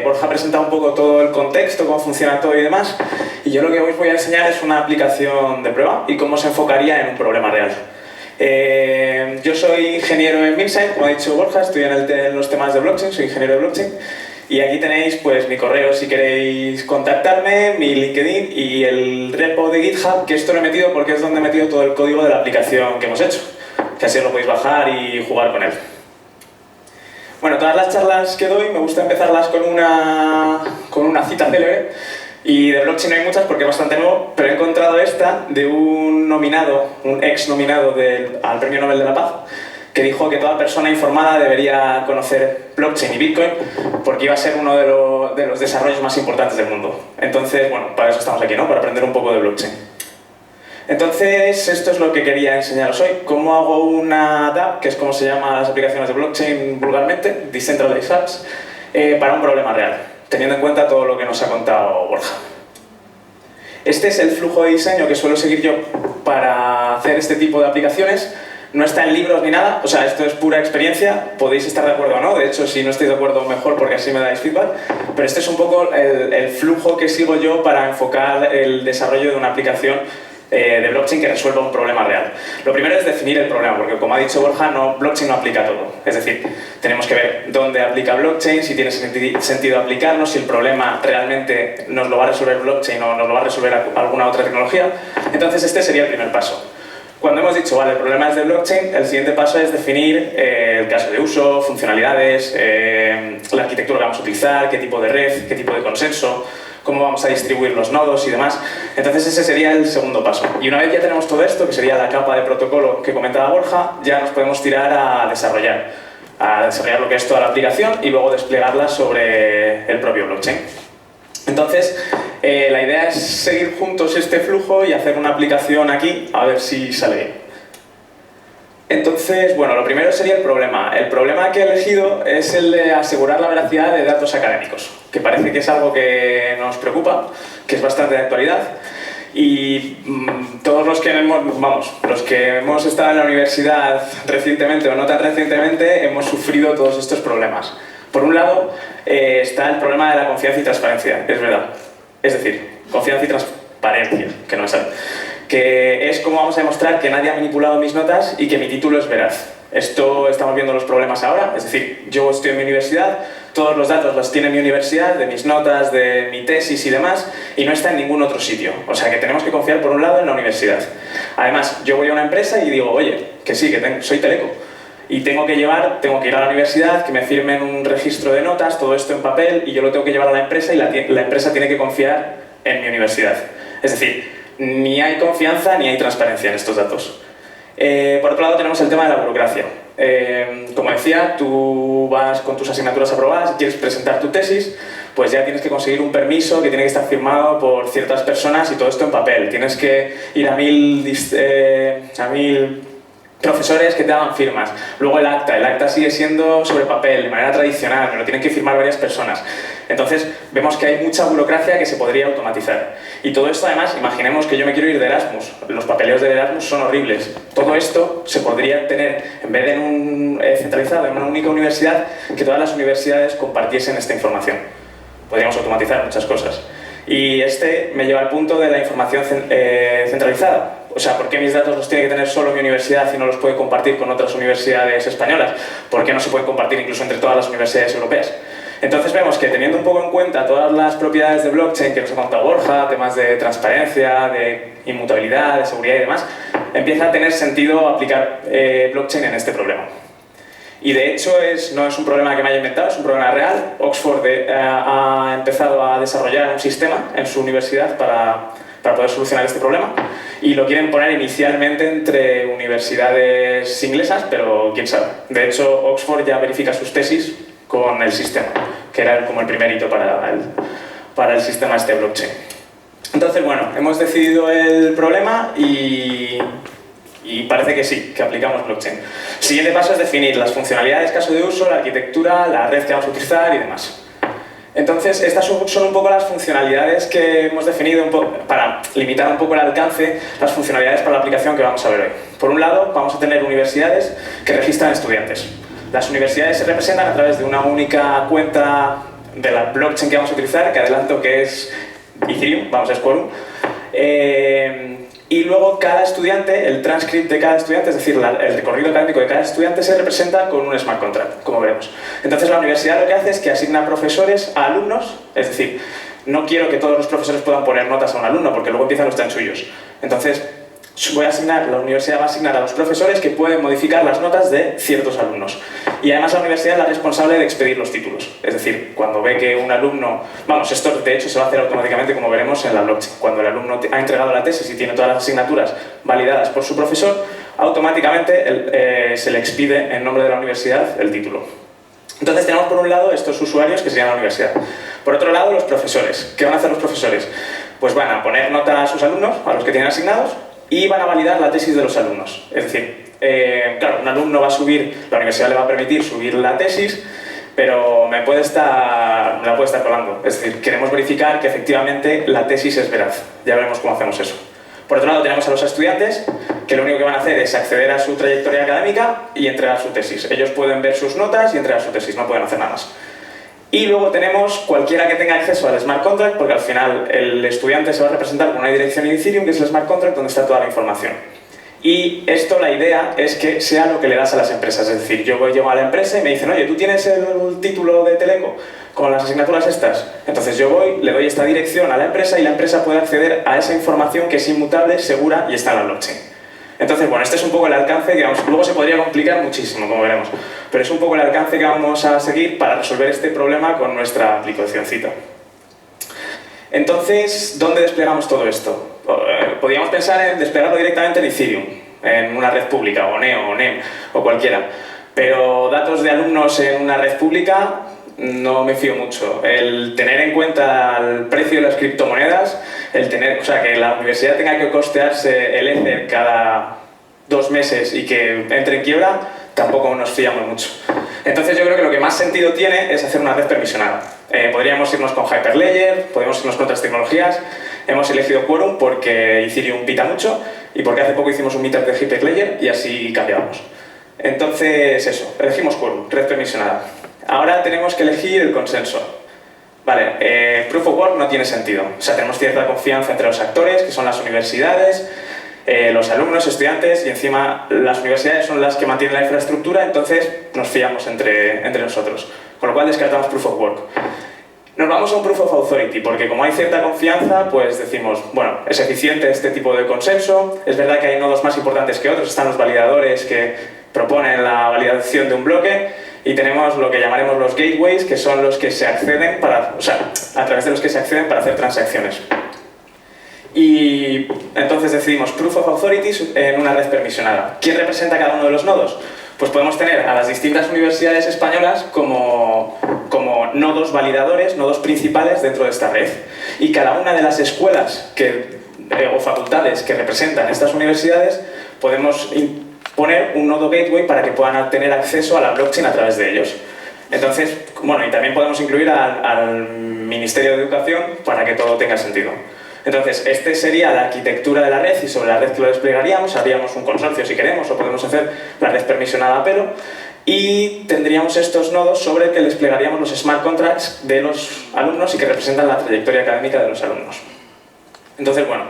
Borja ha presentado un poco todo el contexto, cómo funciona todo y demás, y yo lo que os voy a enseñar es una aplicación de prueba y cómo se enfocaría en un problema real. Yo soy ingeniero en Minside, como ha dicho Borja, estoy en los temas de blockchain, soy ingeniero de blockchain. Y aquí tenéis pues mi correo si queréis contactarme, mi LinkedIn y el repo de GitHub, que esto lo he metido porque es donde he metido todo el código de la aplicación que hemos hecho, que así lo podéis bajar y jugar con él. Bueno, todas las charlas que doy me gusta empezarlas con una cita célebre, y de blockchain no hay muchas porque es bastante nuevo, pero he encontrado esta de un ex nominado al Premio Nobel de la Paz, que dijo que toda persona informada debería conocer blockchain y Bitcoin porque iba a ser uno de los desarrollos más importantes del mundo. Entonces, bueno, para eso estamos aquí, ¿no? Para aprender un poco de blockchain. Entonces, esto es lo que quería enseñaros hoy. Cómo hago una DApp, que es como se llaman las aplicaciones de blockchain vulgarmente, Decentralized Apps, para un problema real, teniendo en cuenta todo lo que nos ha contado Borja. Este es el flujo de diseño que suelo seguir yo para hacer este tipo de aplicaciones. No está en libros ni nada, o sea, esto es pura experiencia, podéis estar de acuerdo o no, de hecho, si no estáis de acuerdo, mejor, porque así me dais feedback, pero este es un poco el flujo que sigo yo para enfocar el desarrollo de una aplicación de blockchain que resuelva un problema real. Lo primero es definir el problema, porque como ha dicho Borja, blockchain no aplica todo. Es decir, tenemos que ver dónde aplica blockchain, si tiene sentido aplicarlo, si el problema realmente nos lo va a resolver blockchain o nos lo va a resolver alguna otra tecnología. Entonces este sería el primer paso. Cuando hemos dicho, vale, el problema es de blockchain, el siguiente paso es definir el caso de uso, funcionalidades, la arquitectura que vamos a utilizar, qué tipo de red, qué tipo de consenso, cómo vamos a distribuir los nodos y demás. Entonces ese sería el segundo paso. Y una vez ya tenemos todo esto, que sería la capa de protocolo que comentaba Borja, ya nos podemos tirar a desarrollar lo que es toda la aplicación y luego desplegarla sobre el propio blockchain. Entonces, la idea es seguir juntos este flujo y hacer una aplicación aquí, a ver si sale bien. Entonces, bueno, lo primero sería el problema. El problema que he elegido es el de asegurar la veracidad de datos académicos, que parece que es algo que nos preocupa, que es bastante de actualidad. Y todos los que hemos estado en la universidad recientemente o no tan recientemente, hemos sufrido todos estos problemas. Por un lado, está el problema de la confianza y transparencia, es verdad. Es decir, confianza y transparencia, que no me sale. Que es cómo vamos a demostrar que nadie ha manipulado mis notas y que mi título es veraz. Esto estamos viendo los problemas ahora, es decir, yo estoy en mi universidad, todos los datos los tiene mi universidad, de mis notas, de mi tesis y demás, y no está en ningún otro sitio. O sea que tenemos que confiar por un lado en la universidad. Además, yo voy a una empresa y digo, oye, que sí, soy Teleco. Y tengo que ir a la universidad, que me firmen un registro de notas, todo esto en papel, y yo lo tengo que llevar a la empresa y la empresa tiene que confiar en mi universidad. Es decir, ni hay confianza ni hay transparencia en estos datos. Por otro lado tenemos el tema de la burocracia. Como decía, tú vas con tus asignaturas aprobadas y quieres presentar tu tesis, pues ya tienes que conseguir un permiso que tiene que estar firmado por ciertas personas y todo esto en papel. Tienes que ir a mil profesores que te hagan firmas. Luego el acta sigue siendo sobre papel, de manera tradicional, me lo tienen que firmar varias personas. Entonces vemos que hay mucha burocracia que se podría automatizar. Y todo esto además, imaginemos que yo me quiero ir de Erasmus. Los papeleos de Erasmus son horribles. Todo esto se podría tener, en vez de centralizado en una única universidad, que todas las universidades compartiesen esta información. Podríamos automatizar muchas cosas. Y este me lleva al punto de la información centralizada. O sea, ¿por qué mis datos los tiene que tener solo mi universidad y no los puede compartir con otras universidades españolas? ¿Por qué no se pueden compartir incluso entre todas las universidades europeas? Entonces vemos que teniendo un poco en cuenta todas las propiedades de blockchain que nos ha contado Borja, temas de transparencia, de inmutabilidad, de seguridad y demás, empieza a tener sentido aplicar blockchain en este problema. Y de hecho no es un problema que me haya inventado, es un problema real. Oxford ha empezado a desarrollar un sistema en su universidad para poder solucionar este problema, y lo quieren poner inicialmente entre universidades inglesas, pero quién sabe. De hecho, Oxford ya verifica sus tesis con el sistema, que era como el primer hito para el sistema este blockchain. Entonces, bueno, hemos decidido el problema y parece que sí, que aplicamos blockchain. El siguiente paso es definir las funcionalidades, caso de uso, la arquitectura, la red que vamos a utilizar y demás. Entonces, estas son un poco las funcionalidades que hemos definido para limitar un poco el alcance, las funcionalidades para la aplicación que vamos a ver hoy. Por un lado, vamos a tener universidades que registran estudiantes. Las universidades se representan a través de una única cuenta de la blockchain que vamos a utilizar, que adelanto que es Ethereum, vamos a Quorum. Y luego cada estudiante, el transcript de cada estudiante, es decir, el recorrido académico de cada estudiante se representa con un smart contract, como veremos. Entonces la universidad lo que hace es que asigna profesores a alumnos, es decir, no quiero que todos los profesores puedan poner notas a un alumno porque luego empiezan los chanchullos. Entonces la universidad va a asignar a los profesores que pueden modificar las notas de ciertos alumnos. Y además la universidad es la responsable de expedir los títulos. Es decir, cuando ve que un alumno... Vamos, esto de hecho se va a hacer automáticamente, como veremos en la blockchain. Cuando el alumno ha entregado la tesis y tiene todas las asignaturas validadas por su profesor, automáticamente se le expide en nombre de la universidad el título. Entonces tenemos por un lado estos usuarios que serían la universidad. Por otro lado, los profesores. ¿Qué van a hacer los profesores? Pues van a poner nota a sus alumnos, a los que tienen asignados, y van a validar la tesis de los alumnos. Es decir, claro, un alumno va a subir, la universidad le va a permitir subir la tesis, pero me la puede estar colando. Es decir, queremos verificar que efectivamente la tesis es veraz. Ya veremos cómo hacemos eso. Por otro lado, tenemos a los estudiantes, que lo único que van a hacer es acceder a su trayectoria académica y entregar su tesis. Ellos pueden ver sus notas y entregar su tesis, no pueden hacer nada más. Y luego tenemos cualquiera que tenga acceso al smart contract, porque al final el estudiante se va a representar con una dirección en Ethereum, que es el smart contract, donde está toda la información. Y esto, la idea es que sea lo que le das a las empresas. Es decir, yo llego a la empresa y me dicen, oye, ¿tú tienes el título de Teleco con las asignaturas estas? Entonces yo voy, le doy esta dirección a la empresa y la empresa puede acceder a esa información que es inmutable, segura y está en la blockchain. Entonces, bueno, este es un poco el alcance, digamos, luego se podría complicar muchísimo, como veremos, pero es un poco el alcance que vamos a seguir para resolver este problema con nuestra aplicacióncita. Entonces, ¿dónde desplegamos todo esto? Podríamos pensar en desplegarlo directamente en Ethereum, en una red pública, o Neo, o NEM, o cualquiera, pero datos de alumnos en una red pública no me fío mucho. El tener en cuenta el precio de las criptomonedas, o sea, que la universidad tenga que costearse el Ether cada 2 meses y que entre en quiebra, tampoco nos fiamos mucho. Entonces yo creo que lo que más sentido tiene es hacer una red permisionada. Podríamos irnos con Hyperledger, podríamos irnos con otras tecnologías. Hemos elegido Quorum porque Ethereum pita mucho y porque hace poco hicimos un meetup de Hyperledger y así cambiamos. Entonces eso, elegimos Quorum, red permisionada. Ahora tenemos que elegir el consenso. Vale, Proof of Work no tiene sentido. O sea, tenemos cierta confianza entre los actores, que son las universidades, los alumnos, estudiantes, y encima las universidades son las que mantienen la infraestructura, entonces nos fiamos entre nosotros. Con lo cual descartamos Proof of Work. Nos vamos a un Proof of Authority, porque como hay cierta confianza, pues decimos, bueno, es eficiente este tipo de consenso, es verdad que hay nodos más importantes que otros, están los validadores que proponen la validación de un bloque, y tenemos lo que llamaremos los gateways, que son los que se acceden a través de los que se acceden para hacer transacciones. Y entonces decidimos Proof of Authorities en una red permisionada. ¿Quién representa cada uno de los nodos? Pues podemos tener a las distintas universidades españolas como nodos validadores, nodos principales dentro de esta red. Y cada una de las escuelas o facultades que representan estas universidades podemos poner un nodo gateway para que puedan tener acceso a la blockchain a través de ellos. Entonces, bueno, y también podemos incluir al Ministerio de Educación para que todo tenga sentido. Entonces, esta sería la arquitectura de la red y sobre la red que lo desplegaríamos, haríamos un consorcio si queremos o podemos hacer la red permisionada a pelo y tendríamos estos nodos sobre el que desplegaríamos los smart contracts de los alumnos y que representan la trayectoria académica de los alumnos. Entonces, bueno,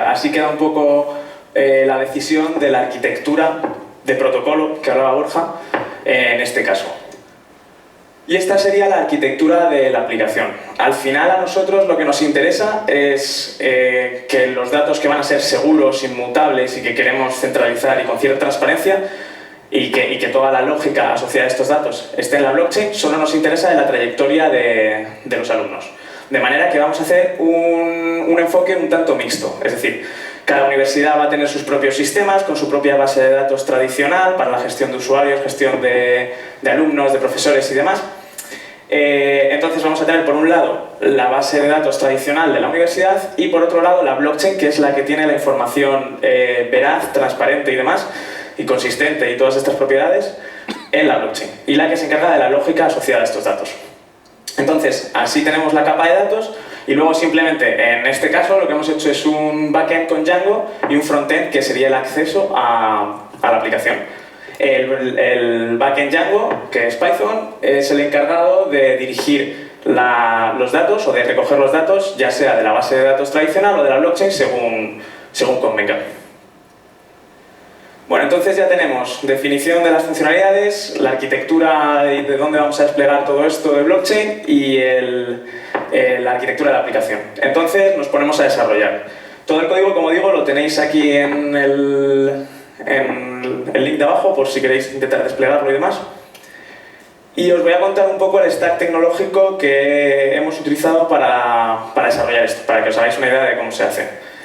así queda un poco la decisión de la arquitectura de protocolo que hablaba Borja en este caso. Y esta sería la arquitectura de la aplicación. Al final a nosotros lo que nos interesa es que los datos que van a ser seguros, inmutables y que queremos centralizar y con cierta transparencia y que toda la lógica asociada a estos datos esté en la blockchain, solo nos interesa de la trayectoria de los alumnos. De manera que vamos a hacer un enfoque un tanto mixto. Es decir, Cada universidad va a tener sus propios sistemas, con su propia base de datos tradicional para la gestión de usuarios, gestión de alumnos, de profesores y demás. Entonces vamos a tener por un lado la base de datos tradicional de la universidad y por otro lado la blockchain, que es la que tiene la información veraz, transparente y demás, y consistente y todas estas propiedades en la blockchain, y la que se encarga de la lógica asociada a estos datos. Entonces, así tenemos la capa de datos y luego simplemente, en este caso, lo que hemos hecho es un backend con Django y un frontend que sería el acceso a la aplicación. El backend Django, que es Python, es el encargado de dirigir los datos o de recoger los datos, ya sea de la base de datos tradicional o de la blockchain, según convenga. Bueno, entonces ya tenemos definición de las funcionalidades, la arquitectura de dónde vamos a desplegar todo esto de blockchain y la arquitectura de la aplicación. Entonces nos ponemos a desarrollar. Todo el código, como digo, lo tenéis aquí en el link de abajo por si queréis intentar desplegarlo y demás. Y os voy a contar un poco el stack tecnológico que hemos utilizado para desarrollar esto, para que os hagáis una idea de cómo se hace.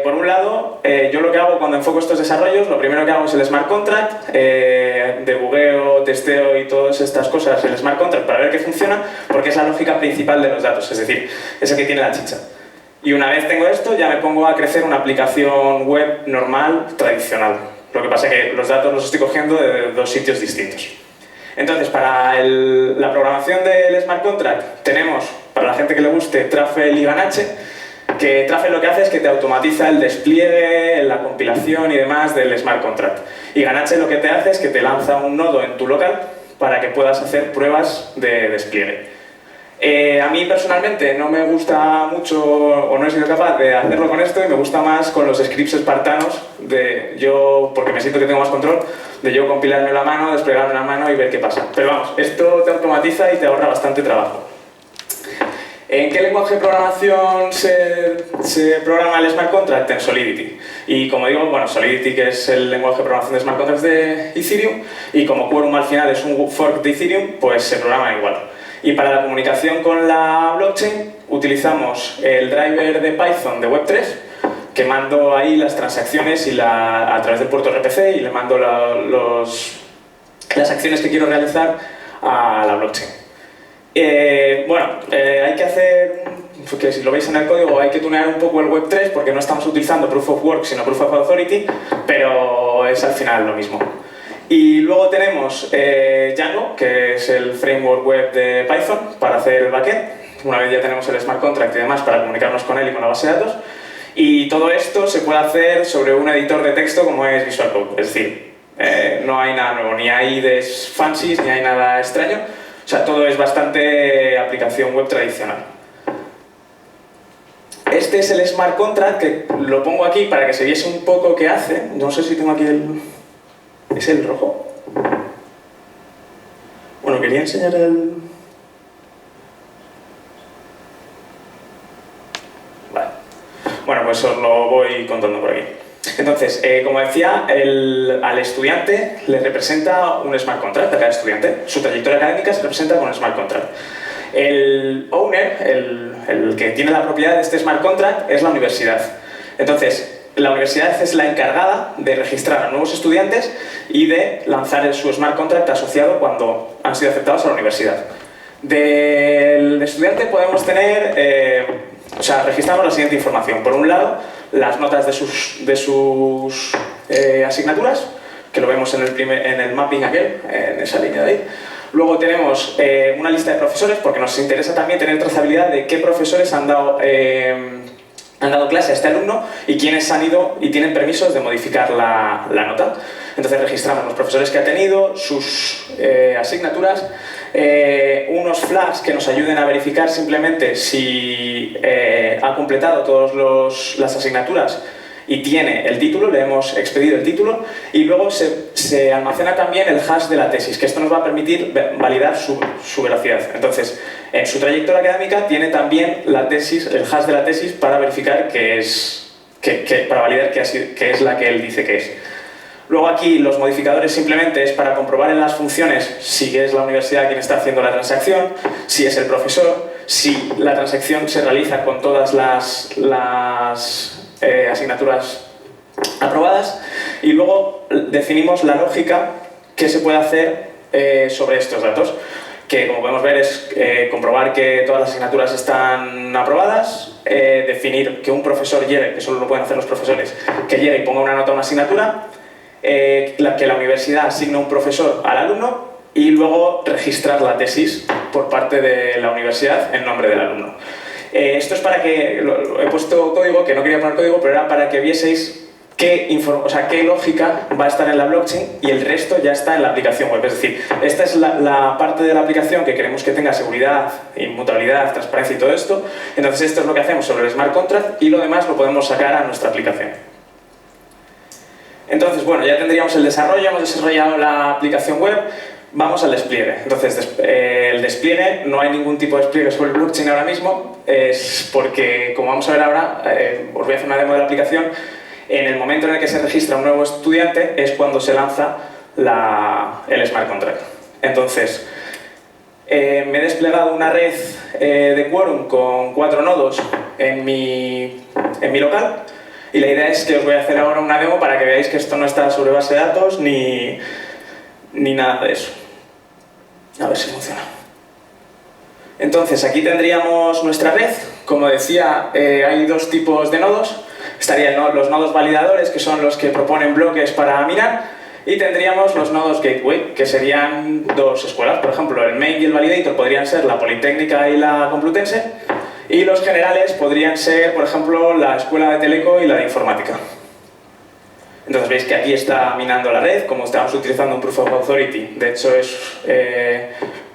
Por un lado, yo lo que hago cuando enfoco estos desarrollos, lo primero que hago es el smart contract, debugueo, testeo y todas estas cosas, el smart contract para ver que funciona, porque es la lógica principal de los datos, es decir, es el que tiene la chicha. Y una vez tengo esto, ya me pongo a crecer una aplicación web normal, tradicional. Lo que pasa es que los datos los estoy cogiendo de dos sitios distintos. Entonces, para la programación del smart contract tenemos, para la gente que le guste, Truffle y Ganache, que Truffle lo que hace es que te automatiza el despliegue, la compilación y demás del smart contract. Y Ganache lo que te hace es que te lanza un nodo en tu local para que puedas hacer pruebas de despliegue. A mí personalmente no me gusta mucho, o no he sido capaz de hacerlo con esto, y me gusta más con los scripts espartanos, porque me siento que tengo más control, de yo compilarme la mano, desplegarme la mano y ver qué pasa. Pero vamos, esto te automatiza y te ahorra bastante trabajo. ¿En qué lenguaje de programación se programa el Smart Contract? En Solidity. Y como digo, bueno, Solidity, que es el lenguaje de programación de Smart Contracts de Ethereum, y como Quorum al final es un fork de Ethereum, pues se programa igual. Y para la comunicación con la blockchain utilizamos el driver de Python de Web3, que mando ahí las transacciones a través del puerto RPC y le mando las acciones que quiero realizar a la blockchain. Hay que hacer, porque si lo veis en el código, hay que tunear un poco el Web3 porque no estamos utilizando Proof of Work sino Proof of Authority, pero es al final lo mismo. Y luego tenemos Django, que es el framework web de Python para hacer el backend. Una vez ya tenemos el smart contract y demás para comunicarnos con él y con la base de datos. Y todo esto se puede hacer sobre un editor de texto como es Visual Code. Es decir, no hay nada nuevo, ni hay IDEs fancies, ni hay nada extraño. O sea, todo es bastante aplicación web tradicional. Este es el smart contract, que lo pongo aquí para que se viese un poco qué hace. No sé si tengo aquí el... ¿Es el rojo? Bueno, quería enseñar el... Vale. Bueno, pues os lo voy contando por aquí. Entonces, como decía, al estudiante le representa un smart contract a cada estudiante. Su trayectoria académica se representa con un smart contract. El owner, el que tiene la propiedad de este smart contract, es la universidad. Entonces, la universidad es la encargada de registrar a nuevos estudiantes y de lanzar su smart contract asociado cuando han sido aceptados a la universidad. Del estudiante podemos tener... registramos la siguiente información. Por un lado, las notas de sus asignaturas, que lo vemos en el mapping aquel, en esa línea de ahí. Luego tenemos una lista de profesores, porque nos interesa también tener trazabilidad de qué profesores han dado clase a este alumno y quiénes han ido y tienen permisos de modificar la nota. Entonces registramos los profesores que ha tenido, sus asignaturas, unos flags que nos ayuden a verificar simplemente si ha completado todas las asignaturas y tiene el título, le hemos expedido el título, y luego se almacena también el hash de la tesis, que esto nos va a permitir validar su veracidad. Entonces, en su trayectoria académica tiene también la tesis, el hash de la tesis para verificar para validar que es la que él dice que es. Luego aquí los modificadores simplemente es para comprobar en las funciones si es la universidad quien está haciendo la transacción, si es el profesor, si la transacción se realiza con todas las asignaturas aprobadas, y luego definimos la lógica que se puede hacer sobre estos datos, que como podemos ver es comprobar que todas las asignaturas están aprobadas, definir que un profesor llegue, que solo lo pueden hacer los profesores, que llegue y ponga una nota a una asignatura, que la universidad asigne un profesor al alumno y luego registrar la tesis por parte de la universidad en nombre del alumno. Esto es para que, he puesto código, que no quería poner código, pero era para que vieseis qué lógica va a estar en la blockchain y el resto ya está en la aplicación web. Es decir, esta es la parte de la aplicación que queremos que tenga seguridad, inmutabilidad, transparencia y todo esto. Entonces esto es lo que hacemos sobre el smart contract y lo demás lo podemos sacar a nuestra aplicación. Entonces, bueno, ya tendríamos el desarrollo, hemos desarrollado la aplicación web, vamos al despliegue. Entonces, el despliegue, no hay ningún tipo de despliegue sobre el blockchain ahora mismo, es porque, como vamos a ver ahora, os voy a hacer una demo de la aplicación. En el momento en el que se registra un nuevo estudiante es cuando se lanza el smart contract. Entonces, me he desplegado una red de Quorum con 4 nodos en mi local, y la idea es que os voy a hacer ahora una demo para que veáis que esto no está sobre base de datos ni nada de eso. A ver si funciona. Entonces, aquí tendríamos nuestra red. Como decía, hay dos tipos de nodos. Estarían los nodos validadores, que son los que proponen bloques para minar, y tendríamos los nodos gateway, que serían dos escuelas. Por ejemplo, el main y el validator podrían ser la Politécnica y la Complutense, y los generales podrían ser, por ejemplo, la escuela de Teleco y la de Informática. Entonces veis que aquí está minando la red, como estamos utilizando un Proof of Authority. De hecho es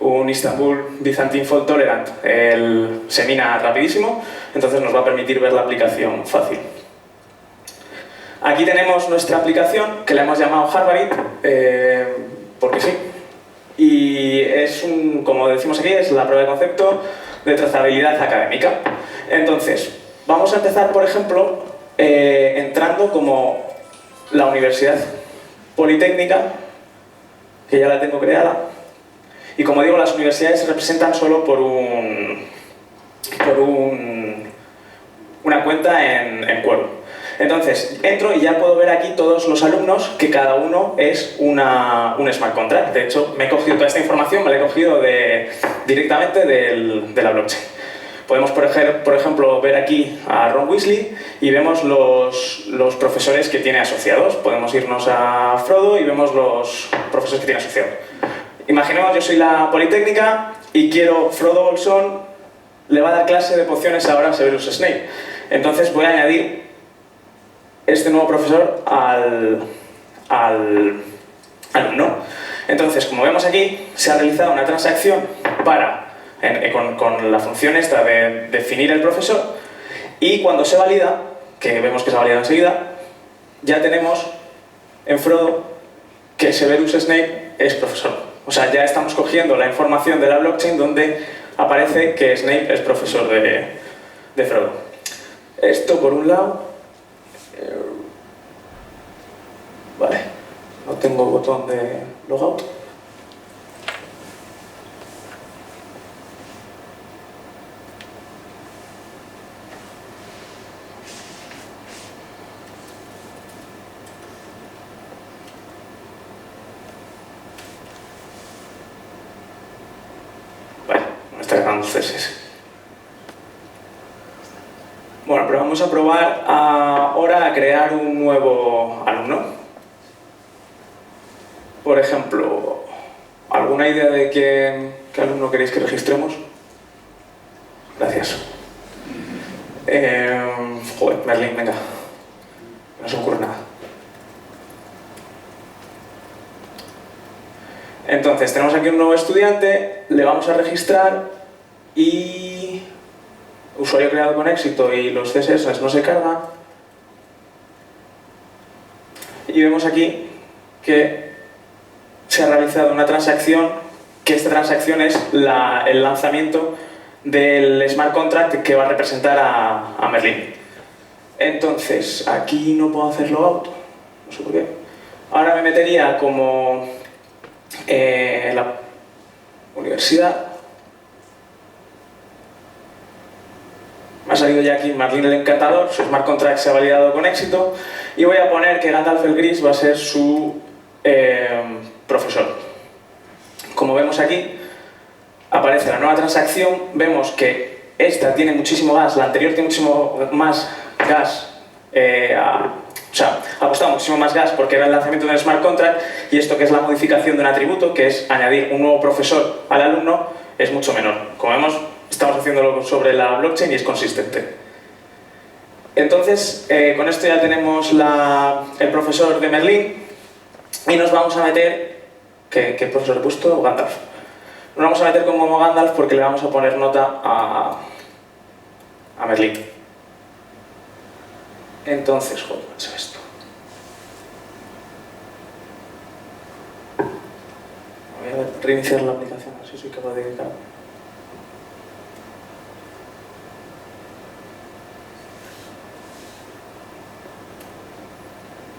un Istanbul Byzantine Fault Tolerant. Se mina rapidísimo, entonces nos va a permitir ver la aplicación fácil. Aquí tenemos nuestra aplicación, que la hemos llamado Harvard, porque sí. Y es como decimos aquí, es la prueba de concepto de trazabilidad académica. Entonces, vamos a empezar, por ejemplo, entrando como la Universidad Politécnica, que ya la tengo creada. Y como digo, las universidades se representan solo por una cuenta en Quorum. Entonces, entro y ya puedo ver aquí todos los alumnos, que cada uno es un smart contract. De hecho, me he cogido toda esta información, me la he cogido directamente de la blockchain. Podemos, por ejemplo, ver aquí a Ron Weasley y vemos los profesores que tiene asociados. Podemos irnos a Frodo y vemos los profesores que tiene asociados. Imaginemos, yo soy la Politécnica y quiero Frodo Bolsón, le va a dar clase de pociones ahora a Severus Snape. Entonces voy a añadir este nuevo profesor al alumno. Entonces, como vemos aquí, se ha realizado una transacción con la función esta de definir el profesor, y cuando se valida, que vemos que se ha validado enseguida, ya tenemos en Frodo que Severus Snape es profesor. O sea, ya estamos cogiendo la información de la blockchain donde aparece que Snape es profesor de Frodo. Esto por un lado. Vale, no tengo botón de logout. Vale, me está cargando CSS. Bueno, pero vamos a probar ahora a crear un nuevo alumno. Por ejemplo, ¿alguna idea de qué alumno queréis que registremos? Gracias. Joder, Merlin, venga. No se me ocurre nada. Entonces, tenemos aquí un nuevo estudiante, le vamos a registrar y... usuario creado con éxito y los CSS no se cargan. Y vemos aquí que se ha realizado una transacción, que esta transacción es el lanzamiento del smart contract que va a representar a Merlin. Entonces, aquí no puedo hacer logout, no sé por qué. Ahora me metería como la universidad. ha salido ya aquí Merlín el Encantador, su smart contract se ha validado con éxito, y voy a poner que Gandalf el Gris va a ser su profesor. Como vemos aquí, aparece la nueva transacción, vemos que esta tiene muchísimo gas, la anterior tiene muchísimo más gas, ha costado muchísimo más gas porque era el lanzamiento de un smart contract, y esto, que es la modificación de un atributo, que es añadir un nuevo profesor al alumno, es mucho menor. Como vemos, estamos haciéndolo sobre la blockchain y es consistente. Entonces, con esto ya tenemos el profesor de Merlín, y nos vamos a meter... ¿Qué profesor he puesto? Gandalf. Nos vamos a meter como Gandalf porque le vamos a poner nota a Merlín. Entonces, joder, ¿qué es esto? Voy a reiniciar la aplicación, a ver si soy capaz de clicar.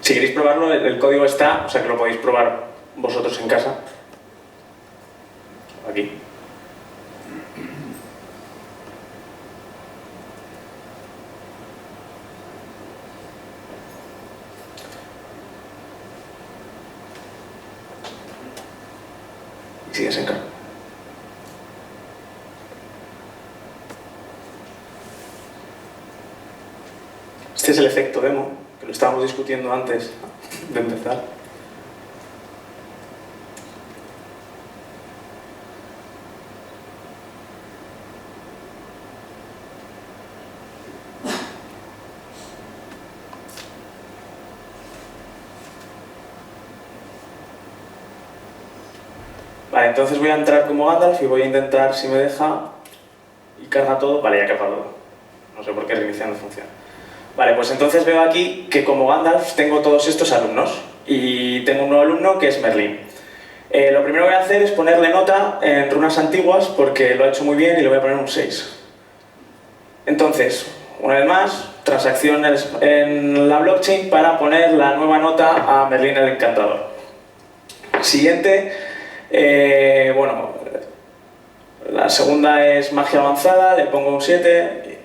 Si queréis probarlo, el código está, o sea que lo podéis probar vosotros en casa. Aquí. Y sigues en casa. Este es el efecto demo, que lo estábamos discutiendo antes de empezar. Vale, entonces voy a entrar como Gandalf y voy a intentar, si me deja, y carga todo. Vale, ya ha cargado todo. No sé por qué reiniciando funciona. Vale, pues entonces veo aquí que como Gandalf tengo todos estos alumnos, y tengo un nuevo alumno que es Merlín. Lo primero que voy a hacer es ponerle nota en runas antiguas porque lo ha hecho muy bien y le voy a poner un 6. Entonces, una vez más, transacción en la blockchain para poner la nueva nota a Merlín el Encantador. Siguiente, bueno, la segunda es magia avanzada, le pongo un 7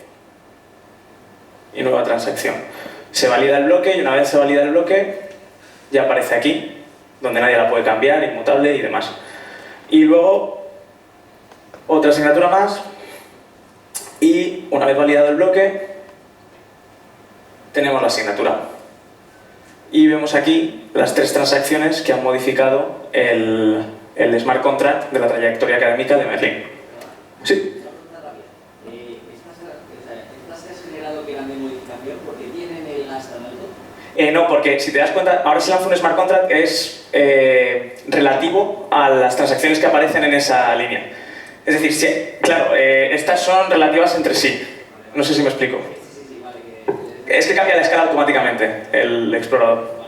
y nueva transacción. Se valida el bloque, y una vez se valida el bloque, ya aparece aquí, donde nadie la puede cambiar, inmutable y demás. Y luego, otra asignatura más, y una vez validado el bloque, tenemos la asignatura. Y vemos aquí las 3 transacciones que han modificado el smart contract de la trayectoria académica de Merlín. ¿Sí? ¿Estas que has generado que eran de modificación porque tienen el gas tan alto? No, porque si te das cuenta, ahora se lanza un smart contract que es relativo a las transacciones que aparecen en esa línea. Es decir, claro, estas son relativas entre sí. No sé si me explico. Sí, vale. Es que cambia la escala automáticamente el explorador.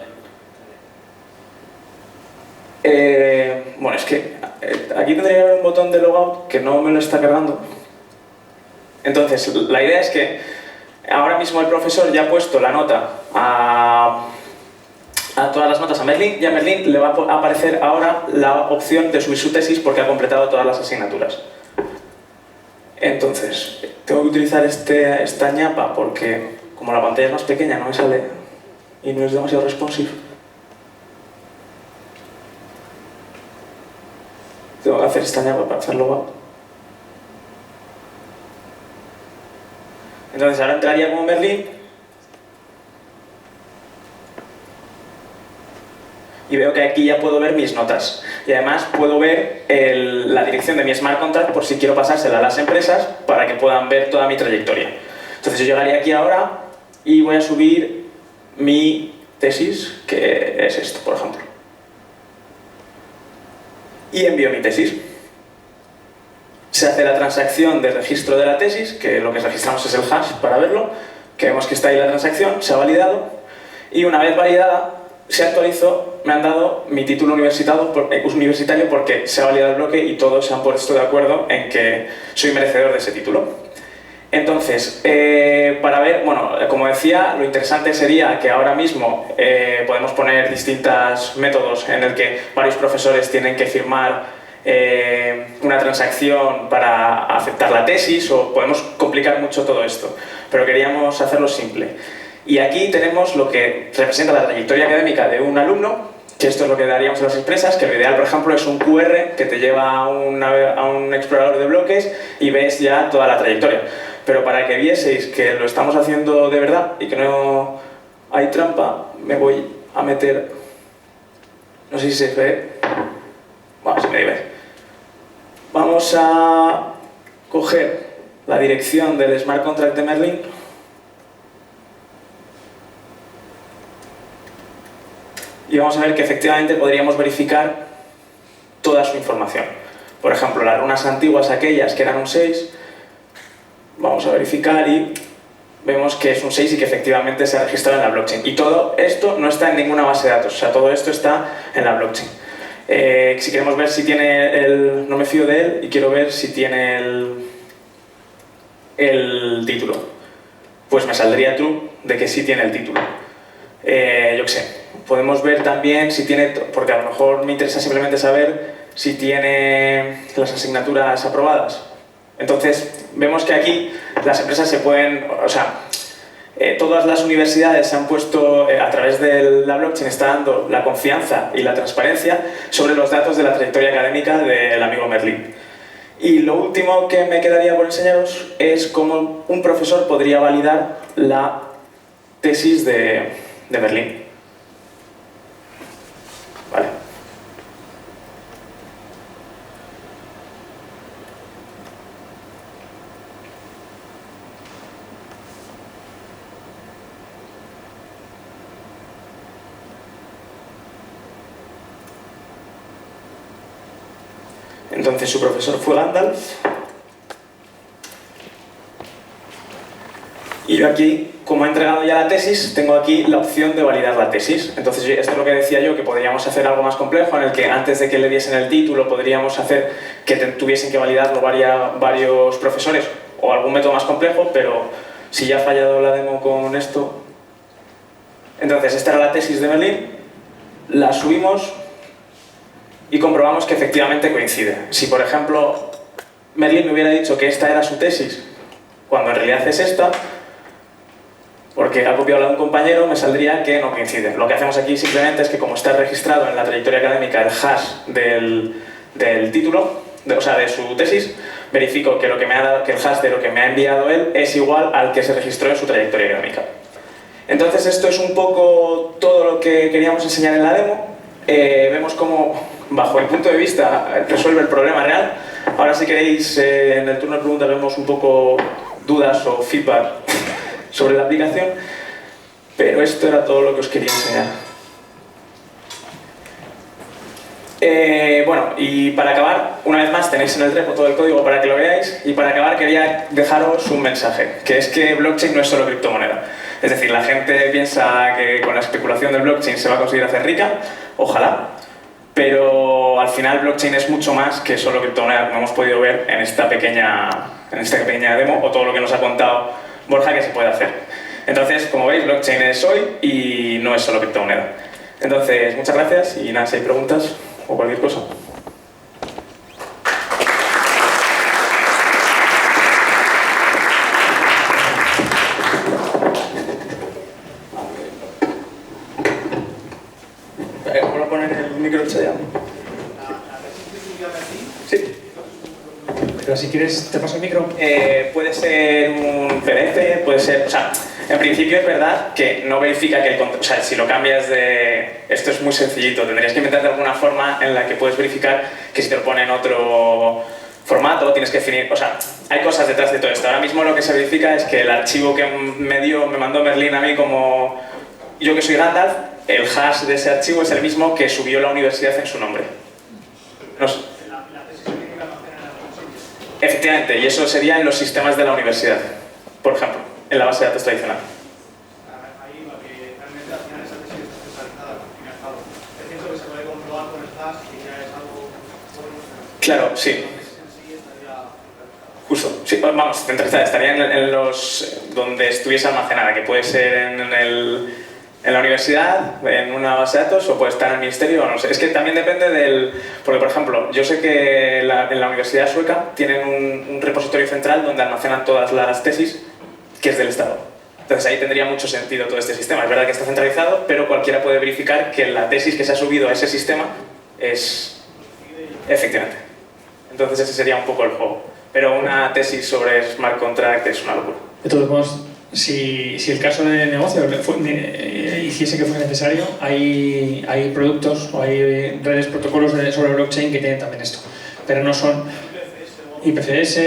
Bueno, es que aquí tendría que haber un botón de logout que no me lo está cargando. Entonces, la idea es que ahora mismo el profesor ya ha puesto la nota a todas las notas a Merlín, y a Merlín le va a aparecer ahora la opción de subir su tesis porque ha completado todas las asignaturas. Entonces, tengo que utilizar esta ñapa porque como la pantalla es más pequeña no me sale y no es demasiado responsive. Tengo que hacer esta ñapa para hacerlo logout. Entonces ahora entraría como Merlín y veo que aquí ya puedo ver mis notas, y además puedo ver la dirección de mi smart contract por si quiero pasársela a las empresas para que puedan ver toda mi trayectoria. Entonces yo llegaría aquí ahora y voy a subir mi tesis, que es esto, por ejemplo, y envío mi tesis. Se hace la transacción de registro de la tesis, que lo que registramos es el hash para verlo, que vemos que está ahí la transacción, se ha validado, y una vez validada se actualizó, me han dado mi título universitario porque se ha validado el bloque y todos se han puesto de acuerdo en que soy merecedor de ese título. Entonces, para ver, bueno, como decía, lo interesante sería que ahora mismo podemos poner distintos métodos en el que varios profesores tienen que firmar una transacción para aceptar la tesis, o podemos complicar mucho todo esto, pero queríamos hacerlo simple. Y aquí tenemos lo que representa la trayectoria académica de un alumno, que esto es lo que daríamos en las empresas, que lo ideal, por ejemplo, es un QR que te lleva a un explorador de bloques y ves ya toda la trayectoria. Pero para que vieseis que lo estamos haciendo de verdad y que no hay trampa, me voy a meter... No sé si se ve... Bueno, se me ve. Vamos a coger la dirección del Smart Contract de Merlin. Y vamos a ver que efectivamente podríamos verificar toda su información. Por ejemplo, las runas antiguas, aquellas que eran un 6, vamos a verificar y vemos que es un 6 y que efectivamente se ha registrado en la blockchain. Y todo esto no está en ninguna base de datos, o sea, todo esto está en la blockchain. Si queremos ver si tiene el... No me fío de él y quiero ver si tiene el título. Pues me saldría true de que sí tiene el título. Yo qué sé. Podemos ver también si tiene, porque a lo mejor me interesa simplemente saber si tiene las asignaturas aprobadas. Entonces, vemos que aquí las empresas se pueden, o sea, todas las universidades se han puesto, a través de la blockchain, está dando la confianza y la transparencia sobre los datos de la trayectoria académica del amigo Merlin. Y lo último que me quedaría por enseñaros es cómo un profesor podría validar la tesis de Merlin. Vale. Entonces su profesor fue Gandalf. Y yo aquí, como he entregado ya la tesis, tengo aquí la opción de validar la tesis. Entonces esto es lo que decía yo, que podríamos hacer algo más complejo, en el que antes de que le diesen el título podríamos hacer que tuviesen que validarlo varios profesores, o algún método más complejo, pero si ya ha fallado la demo con esto... Entonces esta era la tesis de Merlin, la subimos y comprobamos que efectivamente coincide. Si por ejemplo Merlin me hubiera dicho que esta era su tesis, cuando en realidad es esta, porque ha copiado la de un compañero, me saldría que no coincide. Lo que hacemos aquí simplemente es que, como está registrado en la trayectoria académica el hash del título, o sea, de su tesis, verifico que, que el hash de lo que me ha enviado él es igual al que se registró en su trayectoria académica. Entonces esto es un poco todo lo que queríamos enseñar en la demo. Vemos cómo, bajo mi punto de vista, resuelve el problema real. Ahora, si queréis, en el turno de preguntas vemos un poco dudas o feedback sobre la aplicación, pero esto era todo lo que os quería enseñar. Bueno, y para acabar, una vez más tenéis en el repo todo el código para que lo veáis, y para acabar quería dejaros un mensaje, que es que blockchain no es solo criptomoneda. Es decir, la gente piensa que con la especulación del blockchain se va a conseguir hacer rica, ojalá, pero al final blockchain es mucho más que solo criptomoneda, como hemos podido ver en esta pequeña demo, o todo lo que nos ha contado Borja que se puede hacer. Entonces, como veis, blockchain es hoy y no es solo criptomoneda. Entonces, muchas gracias y nada, si hay preguntas o cualquier cosa. ¿Vamos a poner el micro ya? Sí. Pero si quieres, te paso el micro. Puede ser un PDF, puede ser... O sea, en principio es verdad que no verifica que el... O sea, si lo cambias de... Esto es muy sencillito. Tendrías que inventarte alguna forma en la que puedes verificar que si te lo pone en otro formato, tienes que definir... O sea, hay cosas detrás de todo esto. Ahora mismo lo que se verifica es que el archivo que me mandó Merlin a mí como... Yo que soy Gandalf, el hash de ese archivo es el mismo que subió la universidad en su nombre. No sé. Efectivamente, y eso sería en los sistemas de la universidad, por ejemplo, en la base de datos tradicional. Ahí lo que realmente al final esa tesis está centralizada, al fin y al cabo. Es cierto que se puede comprobar con el hash y ya es algo bueno. Claro, sí. Justo, sí, vamos, centralizada, estaría en los donde estuviese almacenada, que puede ser en en la universidad, en una base de datos, o puede estar en el ministerio, o no sé. Es que también depende del... Porque, por ejemplo, yo sé que en la Universidad Sueca tienen un repositorio central donde almacenan todas las tesis, que es del Estado. Entonces ahí tendría mucho sentido todo este sistema. Es verdad que está centralizado, pero cualquiera puede verificar que la tesis que se ha subido a ese sistema es... Efectivamente. Entonces ese sería un poco el juego. Pero una tesis sobre smart contract es una locura. De todos modos, si el caso de negocio hiciese que fuese necesario, hay productos o hay redes, protocolos sobre blockchain que tienen también esto. Pero no son IPFS,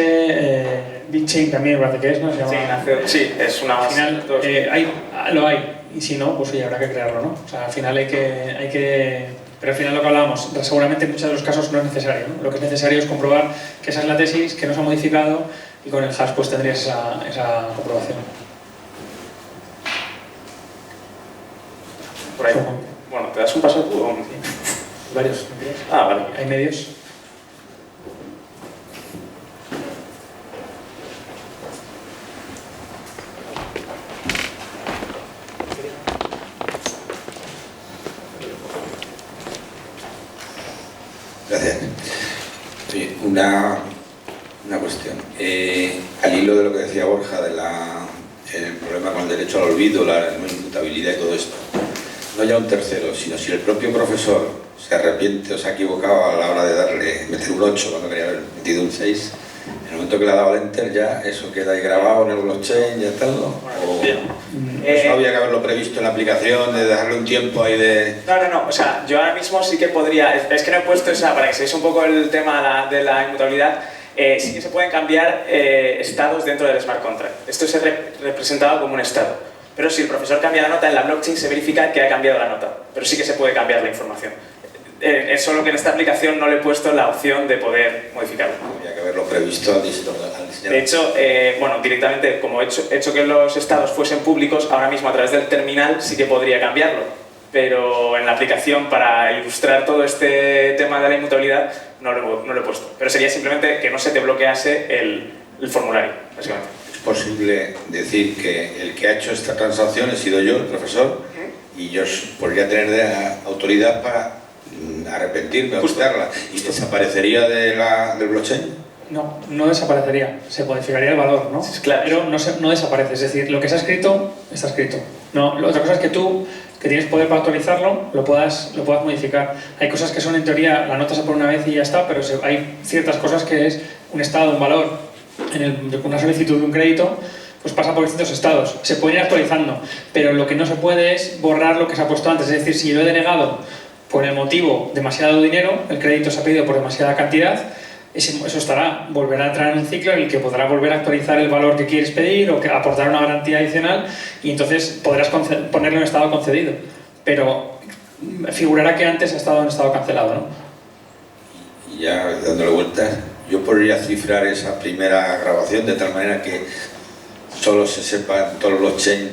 BitChain también parece que es, ¿no? Se llama, sí, es una base. Al final lo hay, y si no, pues oye, habrá que crearlo, ¿no? O sea, al final hay que pero al final lo que hablábamos, seguramente en muchos de los casos no es necesario, ¿no? Lo que es necesario es comprobar que esa es la tesis, que no se ha modificado, y con el hash pues tendrías esa comprobación. Por ahí. Bueno, ¿te das un paso tú o no? Varios. Ah, vale. Hay medios. Gracias. Sí, una cuestión. Al hilo de lo que decía Borja del problema con el derecho al olvido, la no inmutabilidad y todo esto, no ya un tercero, sino si el propio profesor se arrepiente o se ha equivocado a la hora de meter un 8 cuando quería haber metido un 6, en el momento que le ha dado al enter ya eso queda ahí grabado en el blockchain, ya todo. O eso había que haberlo previsto en la aplicación, de dejarle un tiempo ahí de... No, o sea, yo ahora mismo sí que podría, es que no he puesto esa, para que se veáis un poco el tema de la inmutabilidad, sí que se pueden cambiar estados dentro del smart contract. Esto es representado como un estado. Pero si el profesor cambia la nota, en la blockchain se verifica que ha cambiado la nota. Pero sí que se puede cambiar la información. Es solo que en esta aplicación no le he puesto la opción de poder modificarlo. Había que haberlo previsto al diseño. De hecho, bueno, directamente, como he hecho que los estados fuesen públicos, ahora mismo a través del terminal sí que podría cambiarlo. Pero en la aplicación, para ilustrar todo este tema de la inmutabilidad, no lo he puesto. Pero sería simplemente que no se te bloquease el formulario, básicamente. ¿Es posible decir que el que ha hecho esta transacción he sido yo, el profesor, y yo podría tener autoridad para arrepentirme o quitarla y desaparecería del blockchain? No desaparecería, se modificaría el valor, ¿no? Claro. Pero no desaparece, es decir, lo que se ha escrito, está escrito. No, la otra cosa es que tú, que tienes poder para actualizarlo, lo puedas modificar. Hay cosas que son, en teoría, la nota se pone una vez y ya está, pero hay ciertas cosas que es un estado, un valor, una solicitud de un crédito, pues pasa por distintos estados. Se puede ir actualizando, pero lo que no se puede es borrar lo que se ha puesto antes. Es decir, si yo he denegado por el motivo demasiado dinero, el crédito se ha pedido por demasiada cantidad, eso volverá a entrar en un ciclo en el que podrá volver a actualizar el valor que quieres pedir o que aportar una garantía adicional, y entonces podrás ponerlo en estado concedido, pero figurará que antes ha estado en estado cancelado, ¿no? Y ya dándole vueltas, yo podría cifrar esa primera grabación de tal manera que solo se sepa en todos los blockchain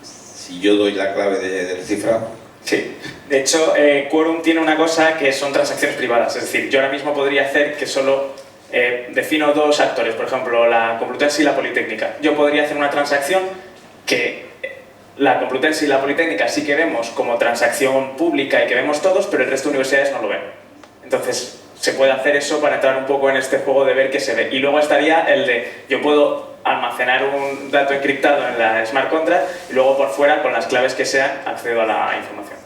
si yo doy la clave del cifrado. Sí, de hecho, Quorum tiene una cosa que son transacciones privadas, es decir, yo ahora mismo podría hacer que solo defino dos actores, por ejemplo, la Complutense y la Politécnica. Yo podría hacer una transacción que la Complutense y la Politécnica sí que vemos como transacción pública y que vemos todos, pero el resto de universidades no lo ven. Entonces, se puede hacer eso para entrar un poco en este juego de ver qué se ve. Y luego estaría el de, yo puedo almacenar un dato encriptado en la smart contract y luego por fuera, con las claves que sean, accedo a la información.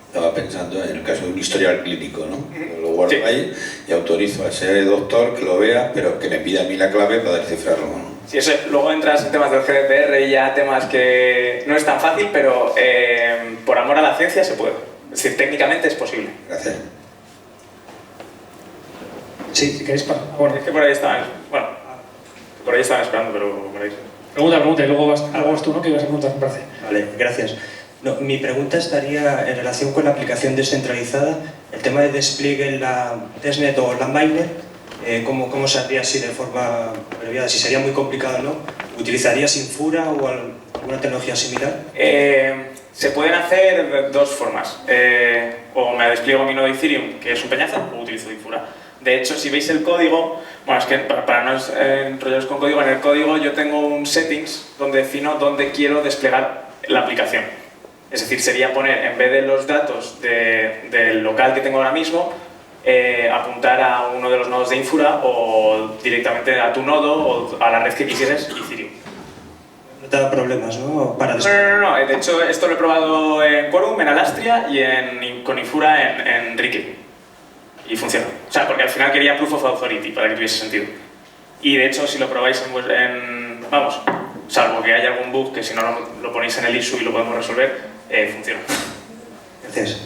Estaba pensando en el caso de un historial clínico, ¿no? Lo guardo ahí y autorizo a ese doctor que lo vea, pero que me pida a mí la clave para descifrarlo, ¿no? Sí, eso, luego entras en temas del GDPR y ya temas que no es tan fácil, pero por amor a la ciencia se puede. Es decir, técnicamente es posible. Gracias. Sí, si queréis pasar. Bueno. Es que por ahí estaban, esperando, pero por ahí. Pregunta, y luego vas tú, ¿no? Que ibas a preguntar, me parece. Vale, gracias. No, mi pregunta estaría en relación con la aplicación descentralizada, el tema de despliegue en la testnet o la mainnet, ¿cómo se haría así de forma abreviada? Si sería muy complicado, ¿no? ¿Utilizarías Infura o alguna tecnología similar? Se pueden hacer de dos formas. O me despliego mi nodo Ethereum, que es un peñazo, o utilizo Infura. De hecho, si veis el código, bueno, es que para no enrollaros con código, en el código yo tengo un settings donde defino dónde quiero desplegar la aplicación. Es decir, sería poner, en vez de los datos del local que tengo ahora mismo, apuntar a uno de los nodos de Infura o directamente a tu nodo o a la red que quisieras y Ethereum. No te da problemas, ¿no? Para No. De hecho, esto lo he probado en Quorum, en Alastria y con Infura en Rique. Y funciona. O sea, porque al final quería Proof of Authority para que tuviese sentido. Y de hecho, si lo probáis vamos, salvo que haya algún bug que si no lo ponéis en el issue y lo podemos resolver, funciona. Gracias.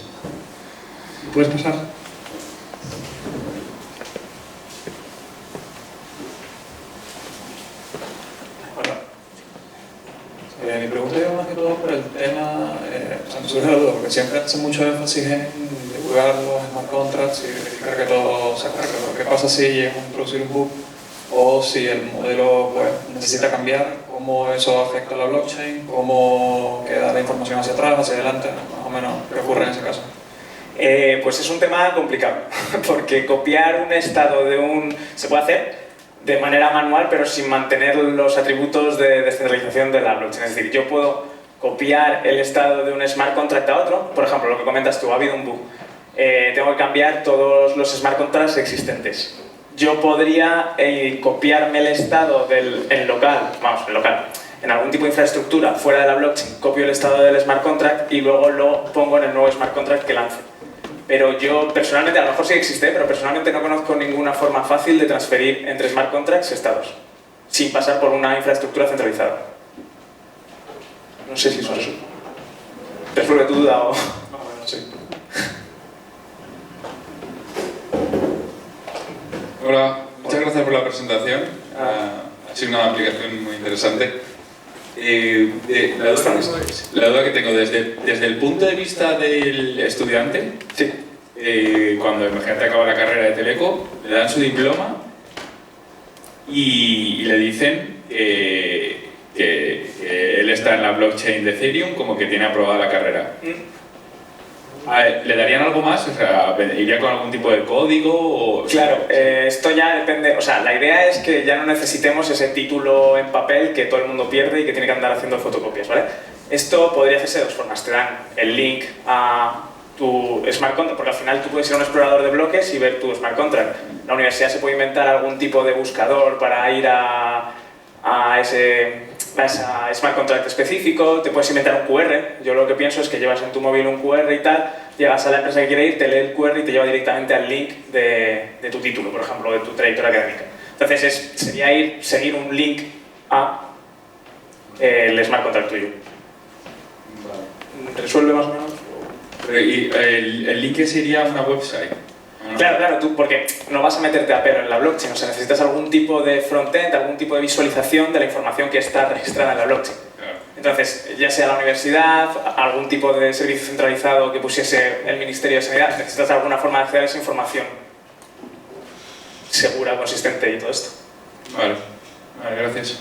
¿Puedes pasar? Mi pregunta iba más que todo por el tema, me surge la duda, porque siempre hace mucho énfasis en divulgar los smart contracts y verificar que todo se arregla. Pero ¿qué pasa si llega a producir un bug o si el modelo pues, necesita cambiar? ¿Cómo eso afecta a la blockchain? ¿Cómo queda la información hacia atrás, hacia adelante? Más o menos, ¿qué ocurre en ese caso? Pues es un tema complicado, porque copiar un estado se puede hacer de manera manual, pero sin mantener los atributos de descentralización de la blockchain. Es decir, yo puedo copiar el estado de un smart contract a otro, por ejemplo, lo que comentas tú, ha habido un bug. Tengo que cambiar todos los smart contracts existentes. Yo podría copiarme el estado en local, en algún tipo de infraestructura fuera de la blockchain, copio el estado del smart contract y luego lo pongo en el nuevo smart contract que lance. Pero yo personalmente, a lo mejor sí existe, pero personalmente no conozco ninguna forma fácil de transferir entre smart contracts estados, sin pasar por una infraestructura centralizada. No sé si eso resuelve tu duda o... Bueno, sí. Hola, muchas gracias por la presentación. Ha sido una aplicación muy interesante. La duda que tengo desde el punto de vista del estudiante, Sí. Cuando imagínate acaba la carrera de Teleco, le dan su diploma y le dicen que él está en la blockchain de Ethereum como que tiene aprobada la carrera. ¿Le darían algo más? O sea, ¿iría con algún tipo de código? O... Claro, esto ya depende, o sea, la idea es que ya no necesitemos ese título en papel que todo el mundo pierde y que tiene que andar haciendo fotocopias, ¿vale? Esto podría hacerse de dos formas, te dan el link a tu smart contract, porque al final tú puedes ir a un explorador de bloques y ver tu smart contract. La universidad se puede inventar algún tipo de buscador para ir a esa smart contract específico, te puedes inventar un QR. Yo lo que pienso es que llevas en tu móvil un QR y tal, llegas a la empresa que quiere ir, te lee el QR y te lleva directamente al link de tu título, por ejemplo, de tu trayectoria académica. Entonces sería seguir un link a el smart contract tuyo. Vale. ¿Resuelve más o menos? ¿Y el link sería una website? ¿No? Claro, tú porque no vas a meterte a pelo en la blockchain, o sea, necesitas algún tipo de frontend, algún tipo de visualización de la información que está registrada en la blockchain. Claro. Entonces, ya sea la universidad, algún tipo de servicio centralizado que pusiese el Ministerio de Sanidad, necesitas alguna forma de acceder a esa información segura, consistente y todo esto. Vale, gracias.